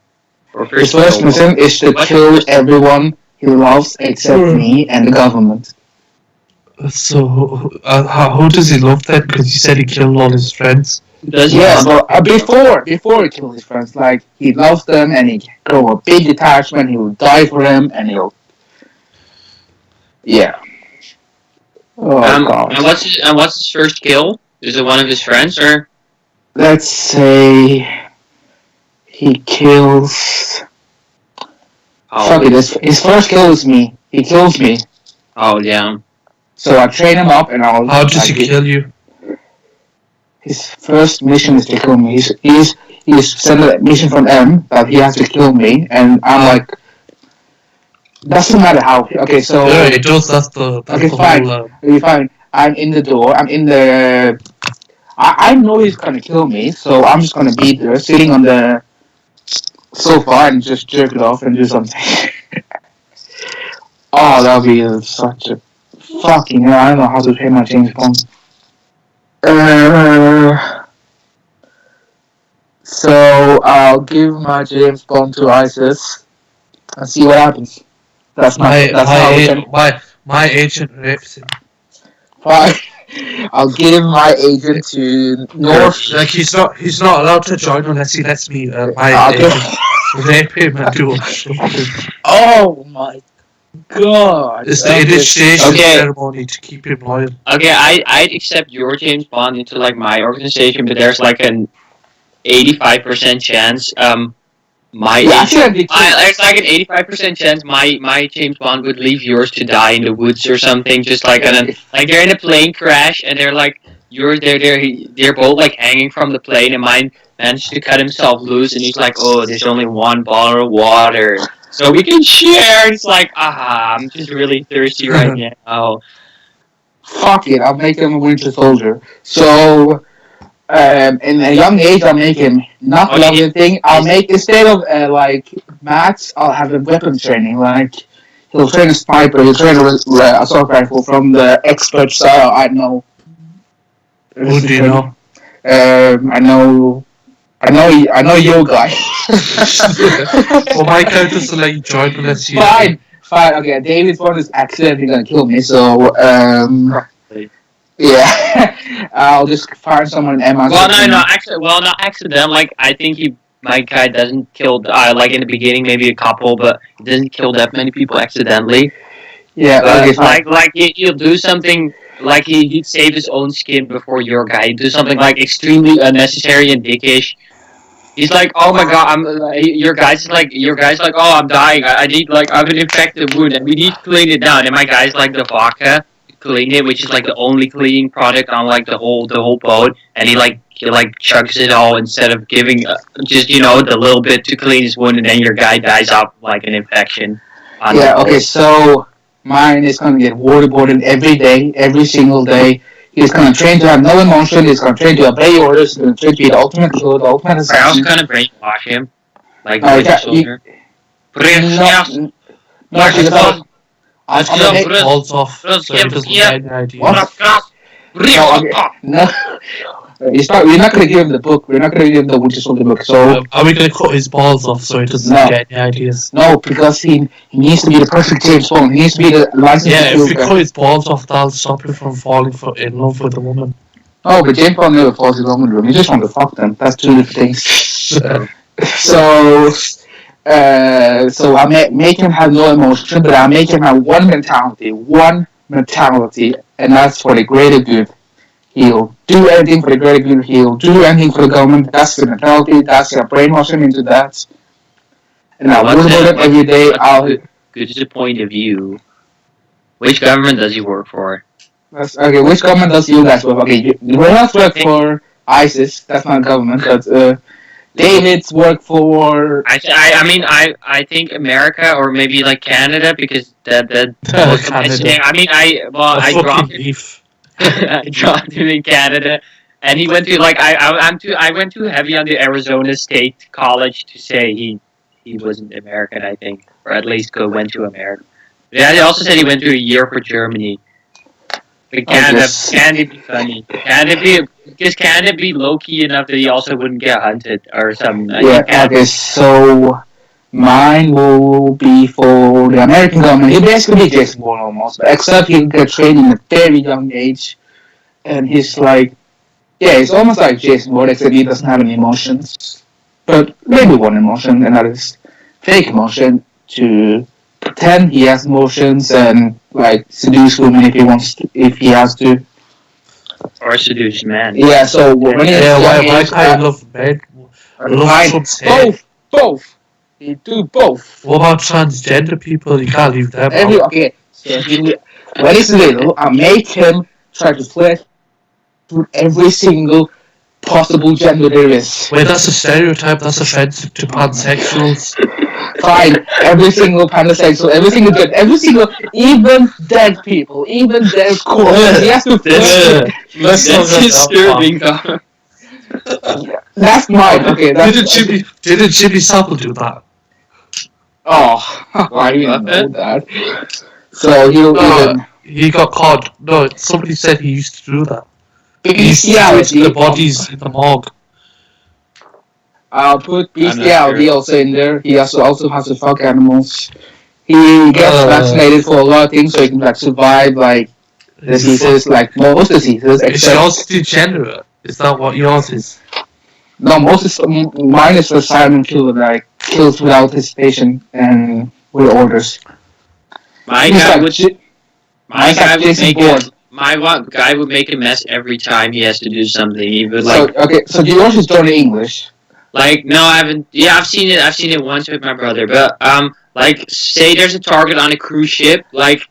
His first mission is to kill everyone he loves except me and the government. So, who does he love then? Because you said he killed all his friends. But before he killed his friends, like, he loves them and he grow a big attachment, he will die for them, and he'll... Yeah. Oh, God. And what's his first kill? Is it one of his friends, or? Let's say... He kills... Fuck it, his first kill is me. He kills me. Oh, yeah. So I train him up and I'll... How does he kill you? His first mission is to kill me. He's sent a mission from M that he has to kill me, and I'm like, doesn't matter how. Okay, so yeah, it does. That's the fine. Whole, okay, fine. I'm in the door. I'm in the. I know he's gonna kill me, so I'm just gonna be there, sitting on the sofa and just jerk it off and do something. Oh, that'll be such a fucking. I don't know how to play my James Bond. So I'll give my James Bond to ISIS and see what happens. My agent rapes him. Fine. I'll give my agent to North. Like he's not allowed to join unless he lets me my agent rape him and do it. Oh my God! It's the initiation ceremony to keep him loyal. Okay, I'd accept your James Bond into like my organization, but there's like an 85% chance. It's like an 85% chance my James Bond would leave yours to die in the woods or something. Just like like they're in a plane crash and they're like they're both like hanging from the plane, and mine managed to cut himself loose, and he's like, oh, there's only one bottle of water. So we can share. It's like, I'm just really thirsty right now. Fuck it, I'll make him a Winter Soldier. So, in a young age, I'll make him not love the thing. I'll make, instead of like maths, I'll have him weapons training. Like, he'll train a sniper, he'll train a assault rifle from the experts I know. Who do you know? I know your guy. Well, my character's to let you join unless you... Fine, okay, David's one is accidentally gonna kill me, so, yeah. I'll just find someone in M. Not accident, like, I think my guy doesn't kill, like, in the beginning, maybe a couple, but he doesn't kill that many people accidentally. Yeah, okay, like, he'll do something... Like, he'd save his own skin before your guy. He'd do something, like, extremely unnecessary and dickish. He's like, oh my god, your guy's like, oh, I'm dying. I need, like, I have an infected wound, and we need to clean it down. And my guy's like the vodka to clean it, which is, like, the only cleaning product on, like, the whole boat. And he chugs it all instead of giving just, the little bit to clean his wound, and then your guy dies off, like, an infection. Yeah, okay, so... Mine is going to get waterboarded every day, every single day. He's going to train to have no emotion. He's going to train to obey orders. He's going to train to be the ultimate killer, the ultimate assassin. I was going to brainwash him. Like the soldier. No, I'll take balls off so he doesn't get any ideas. No. We're not going to give him the book. We're not going to give him the Winter Soldier book. So are we going to cut his balls off so he doesn't get any ideas? No, because he needs to be the perfect James Bond. He needs to be the licensed. Yeah, if we cut his balls off, that'll stop him from falling in love with a woman. Oh, but James Bond never falls in love with a woman. He just wants to fuck them. That's two different things. So I make him have no emotion, but I make him have one mentality, and that's for the greater good. He'll do anything for the greater good. He'll do anything for the government. That's the mentality. That's brainwashing into that. And I'll worry about it every day. Good is the point of view. Which government does he work for? Okay, which government does you guys work for? Okay, Reynolds work for ISIS. That's not government, but David's work for. I think America or maybe like Canada because that Canada. I dropped him. I dropped him in Canada, and he went to like I went too heavy on the Arizona State College to say he wasn't American. I think, or at least went to America. Yeah, he also said he went to a year for Germany. But Canada be funny. Canada be low key enough that he also wouldn't get hunted or something. Okay, so mine will be for the American government. He'll basically be Jason Bourne almost, but except he'll get trained in a very young age, and he's like, it's almost like Jason Bourne, except he doesn't have any emotions, but maybe one emotion, and that is fake emotion to pretend he has emotions and like seduce women if he has to. Or seduce men. Yeah, so when why I love men. Both. You do both. What about transgender people? You can't leave them out. Okay, so when he's little, I make him try to flirt with every single possible gender there is. Wait, that's a stereotype. That's offensive to pansexuals. Fine, every single pansexual, every single, even dead people, even dead corpses. He has to flirt. That's disturbing, though. That's mine. Okay, didn't Jimmy Savile do that? Oh, why do you know that? So he got caught. No, somebody said he used to do that. He used to do the bodies in the morgue. I'll put bestiality also in there. He also has to fuck animals. He gets vaccinated for a lot of things so he can like survive like diseases, like most diseases. Is yours degenerate? Is that what yours is? No, mine is for silent killer, like kills without hesitation and with orders. My guy would make a mess every time he has to do something. He would so yours is Johnny English. Like, no, I haven't. Yeah, I've seen it once with my brother. But like, say there's a target on a cruise ship, like,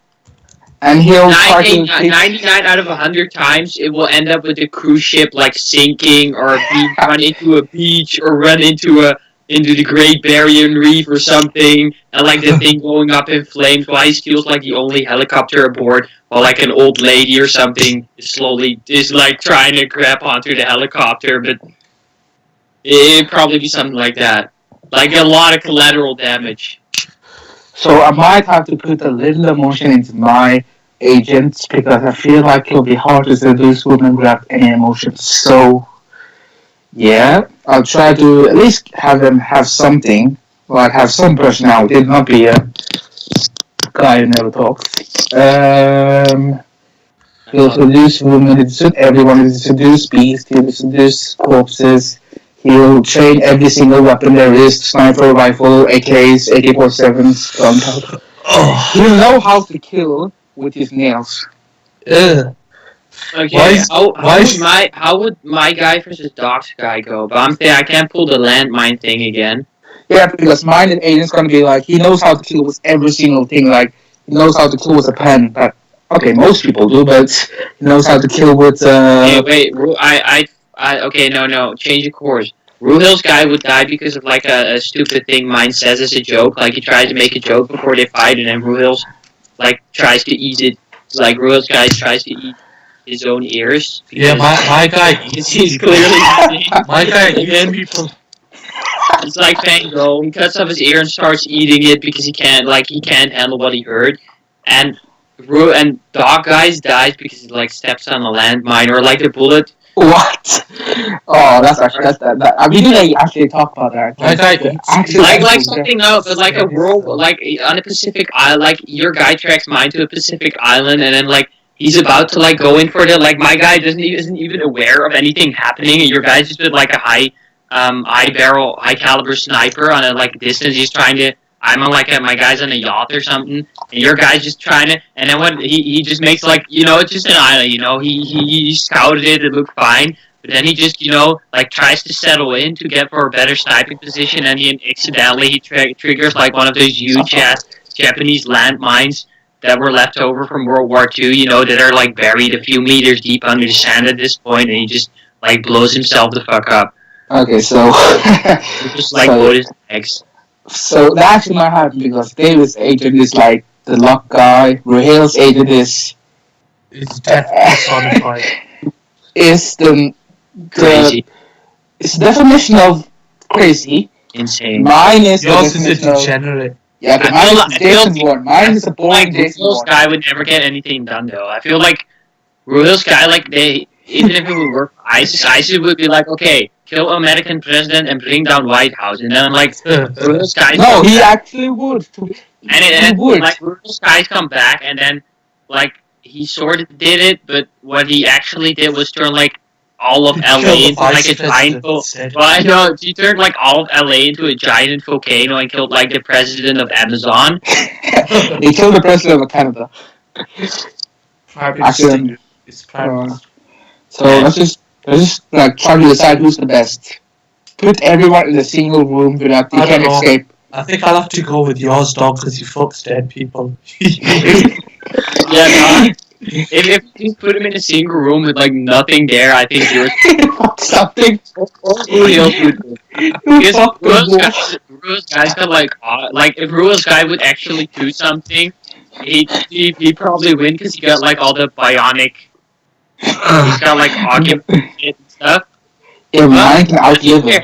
and he'll 99 out of 100 times it will end up with the cruise ship like sinking or run into a beach or run into the Great Barrier Reef or something, and like the thing going up in flames while he steals like the only helicopter aboard, while like an old lady or something is like trying to grab onto the helicopter, but it'd probably be something like that. Like a lot of collateral damage. So I might have to put a little emotion into my agents because I feel like it'll be hard to seduce women without any emotions. So yeah, I'll try to at least have them have something, like have some personality, not be a guy who never talks. He'll seduce women, he'll seduce everyone, he'll seduce beasts, he'll seduce corpses. He'll train every single weapon there is, sniper rifle, AKs, AK-47s, gun. He'll know how to kill with his nails. Okay, how would my guy versus Doc's guy go? But I'm saying I can't pull the landmine thing again. Yeah, because mine and Aiden's gonna be like, he knows how to kill with every single thing, like, he knows how to kill with a pen, but, okay, most people do, but he knows how to kill with, okay, no, change the course. Ruhil's guy would die because of like a stupid thing mine says as a joke. Like he tries to make a joke before they fight, and then Ruhil's like tries to eat it. Like Ruhil's guy tries to eat his own ears. Yeah, my guy. He's clearly my guy eats people. It's like Van Gogh. He cuts off his ear and starts eating it because he can't handle what he heard. And Dog guys dies because he like steps on a landmine or like the bullet. What? Oh, that's we didn't actually talk about that. Like something else, but like a world, like on a Pacific island, like your guy tracks mine to a Pacific island, and then like he's about to like go in for the like my guy isn't even aware of anything happening, and your guy's just with like a high caliber sniper on a like distance. He's trying to I'm on like my guy's on a yacht or something, and your guy's just trying to, and then when he just makes like, it's just an island, he scouted it looked fine, but then he just, like tries to settle in to get for a better sniping position, and he accidentally triggers like one of those huge ass Japanese landmines that were left over from World War II, that are like buried a few meters deep under the sand at this point, and he just like blows himself the fuck up. Okay, so just like blow his legs. So that actually might happen because David's agent is like the luck guy. Rahil's agent is personified. Is the crazy. It's the definition of crazy. Insane. Mine is yours is a degenerate. Yeah, but mine is Jason Bourne. Mine is a boring Jason Bourne. Ruhel's guy would never get anything done though. I feel like Ruhel's guy, like even if it would work for ISIS would be like, okay, kill American president and bring down White House, and then like Ruhel's guys. No, he actually would. And would. Like Ruhel's guys come back, and then like he sort of did it, but what he actually did was turn like all of LA into like a giant volcano. Well, I know he turned like all of LA into a giant volcano and killed like the president of Amazon. He killed the president of Canada. Actually, so let's just like try to decide who's the best. Put everyone in a single room so that they can escape. I think I'll have to go with yours, dog, because he fucks dead people. Yeah, no. If you put him in a single room with like nothing there, I think yours something. Ruhel's guy's got like if Ruhel's guy would actually do something, he'd probably win because he got like all the bionic. He's got like augment and stuff. Yeah, mine can outlive him.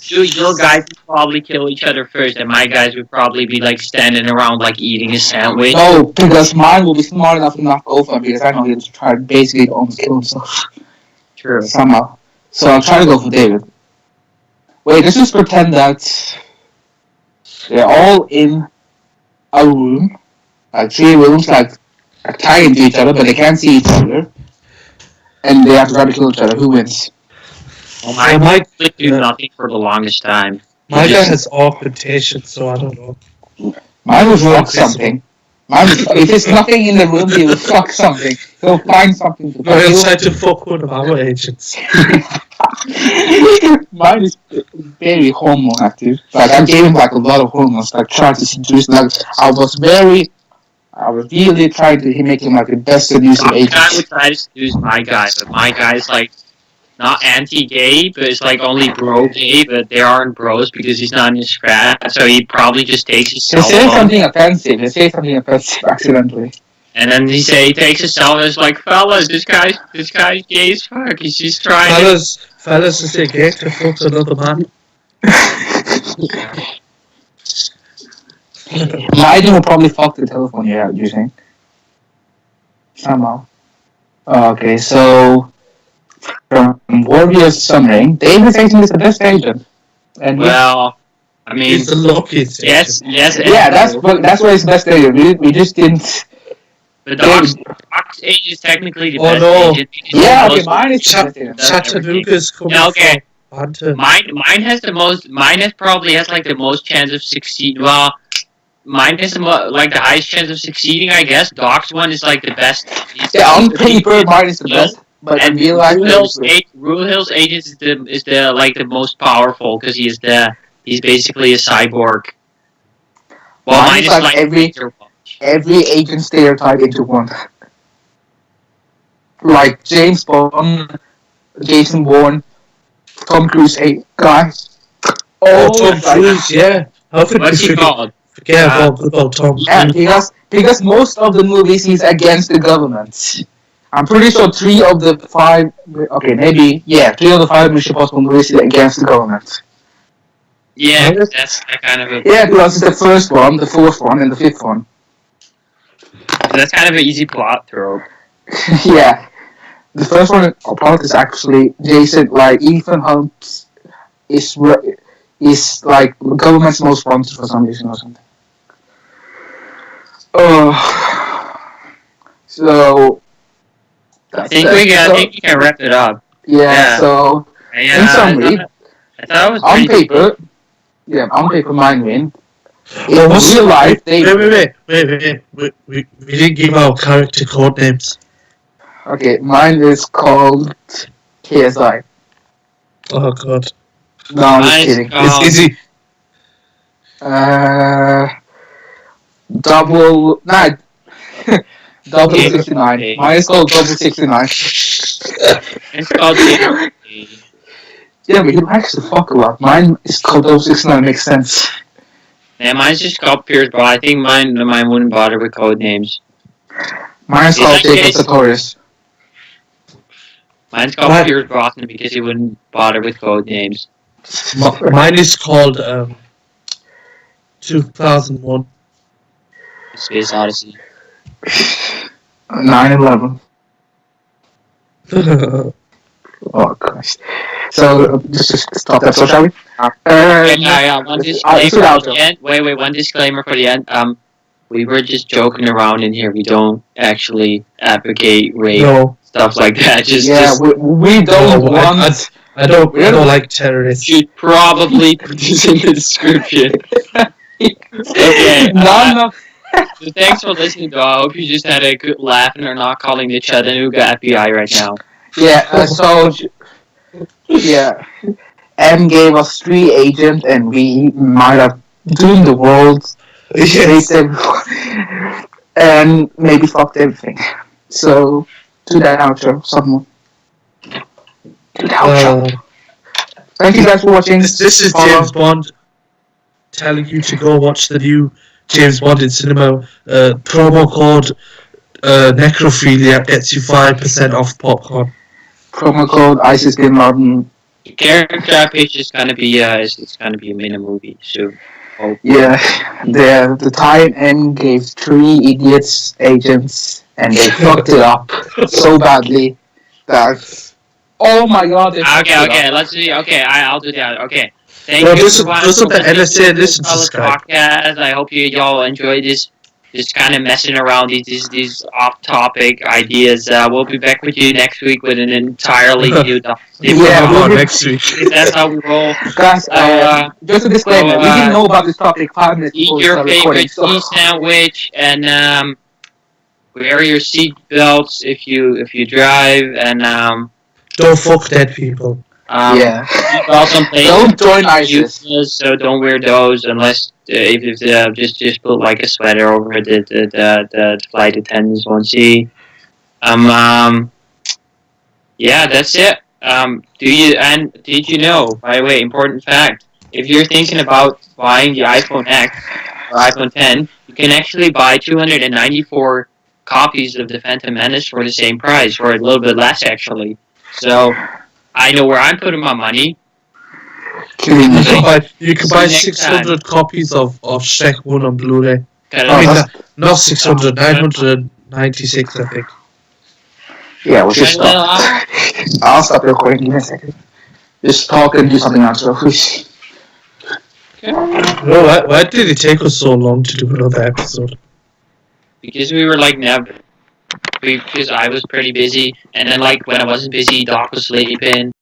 Your guys would probably kill each other first, and my guys would probably be like standing around like eating a sandwich. No, because mine will be smart enough to knock over him because I know he'll try to basically almost kill himself. True. Somehow. So I'll try to go for David. Wait, let's just pretend that they're all in a room, like 3 rooms, like tied into each other, but they can't see each other, and they have to try to kill each other. Who wins? Well, I might do nothing for the longest time. My guy has augmentation, so I don't know. Mine will fuck something. If there's nothing in the room, he will fuck something. He'll find something to fuck. No, he'll try to fuck one of our agents. Mine is very hormone active. Like, I gave him like a lot of hormones, like trying to seduce. Like, I was really trying to make him like the best seducing agent. I would try to seduce my guy, but my guy's like not anti-gay, but it's like only bro-gay, but they aren't bros because he's not in his frat, so he probably just takes his cell phone. They say something offensive accidentally. And then he takes his cell phone and is like, fellas, this guy's gay as fuck, he's just trying Fellas, is it gay to fuck another man? My agent will probably fuck the telephone you have, do you think? Somehow. Okay, so from Warrior's summary, David's agent is the best agent. And well, I mean, he's the luckiest agent. Yes. Yeah, that's why he's the best agent. We just didn't. The Doc's agent is technically the best agent. Yeah, okay, mine is Chattanooga's coming. Yeah, okay. Mine has the most. Mine probably has like the most chance of succeeding. Well, mine has like the highest chance of succeeding, I guess. Doc's one is like the best. Yeah, on paper, mine is the best. But in real life, Ruhel's agent is the like the most powerful because he's basically a cyborg. Well, mine is like every agent stereotype into one. Like James Bond, Jason Bourne, Tom Cruise, guy. Tom Cruise, yeah. What's he called? Forget about Tom. Yeah, because most of the movies he's against the government. I'm pretty sure 3 of the 5. Okay, maybe 3 of the 5 Mission Impossible movies is against the government. Yeah, that's kind of a. Yeah, because it's the first one, the 4th one, and the 5th one. That's kind of an easy plot trope. Yeah, the first one plot is actually Ethan Hunt is like the government's most wanted for some reason or something. So. I think we can wrap it up. Yeah. So in summary, I thought it was on paper, mine win. In real life, they... Wait. We didn't give our character code names. Okay, mine is called KSI. Oh god. No, I'm just kidding. Is he? Double 69. Okay. Mine is called Double 69. It's called Yeah, but he likes to fuck a lot. Mine is called Double 69. Makes sense. Yeah, mine's just called Pierce, but I think mine wouldn't bother with code names. Mine's called Jacob Sartorius. Mine's called Pierce Brosnan because he wouldn't bother with code names. Mine is called 2001. Space Odyssey. 9/11. Oh Christ! So just stop that. So shall we? Yeah. One disclaimer for the end. Wait. One disclaimer for the end. We were just joking around in here. We don't actually advocate rape, stuff like that. We don't want. I don't like terrorists. You should probably put this in the description. Okay. So thanks for listening, though. I hope you just had a good laugh and are not calling the Chattanooga FBI right now. Yeah. M gave us 3 agents, and we might have doomed the world. Yes. And maybe fucked everything. So do that outro, someone. Do the outro. Thank you guys for watching. This is James Bond telling you to go watch the new James Bond in cinema. Promo code necrophilia gets you 5% off popcorn. Promo code ISIS Bin Laden. The character page is gonna be it's gonna be a mini movie soon. Oh. Yeah, the time M gave 3 idiots agents, and they fucked it up so badly that, oh my god. Okay, let's see. Okay, I'll do that. Okay, thank you. Those of the NSA listen to this podcast. I hope y'all enjoy this kind of messing around these off-topic ideas. We'll be back with you next week with an entirely new topic. Next week. That's how we roll. Guys, just a disclaimer, we didn't know about this topic 5 minutes before. Eat your favorite tea sandwich and wear your seat belts if you drive, and don't fuck dead people. Don't join ISIS. So don't wear those unless just put like a sweater over the flight attendants won't see. Yeah, that's it. Did you know, by the way, important fact, if you're thinking about buying the iPhone X or iPhone 10, you can actually buy 294 copies of the Phantom Menace for the same price, or a little bit less actually. So I know where I'm putting my money. You can buy 600 copies of Shrek 1 on Blu-ray. Not 600, 996 I think. Yeah, we'll just stop. I'll stop recording in a second. Just talk and do something else, please. Why did it take us so long to do another episode? Because we were like never. Because I was pretty busy, and then like when I wasn't busy, Doc was sleeping.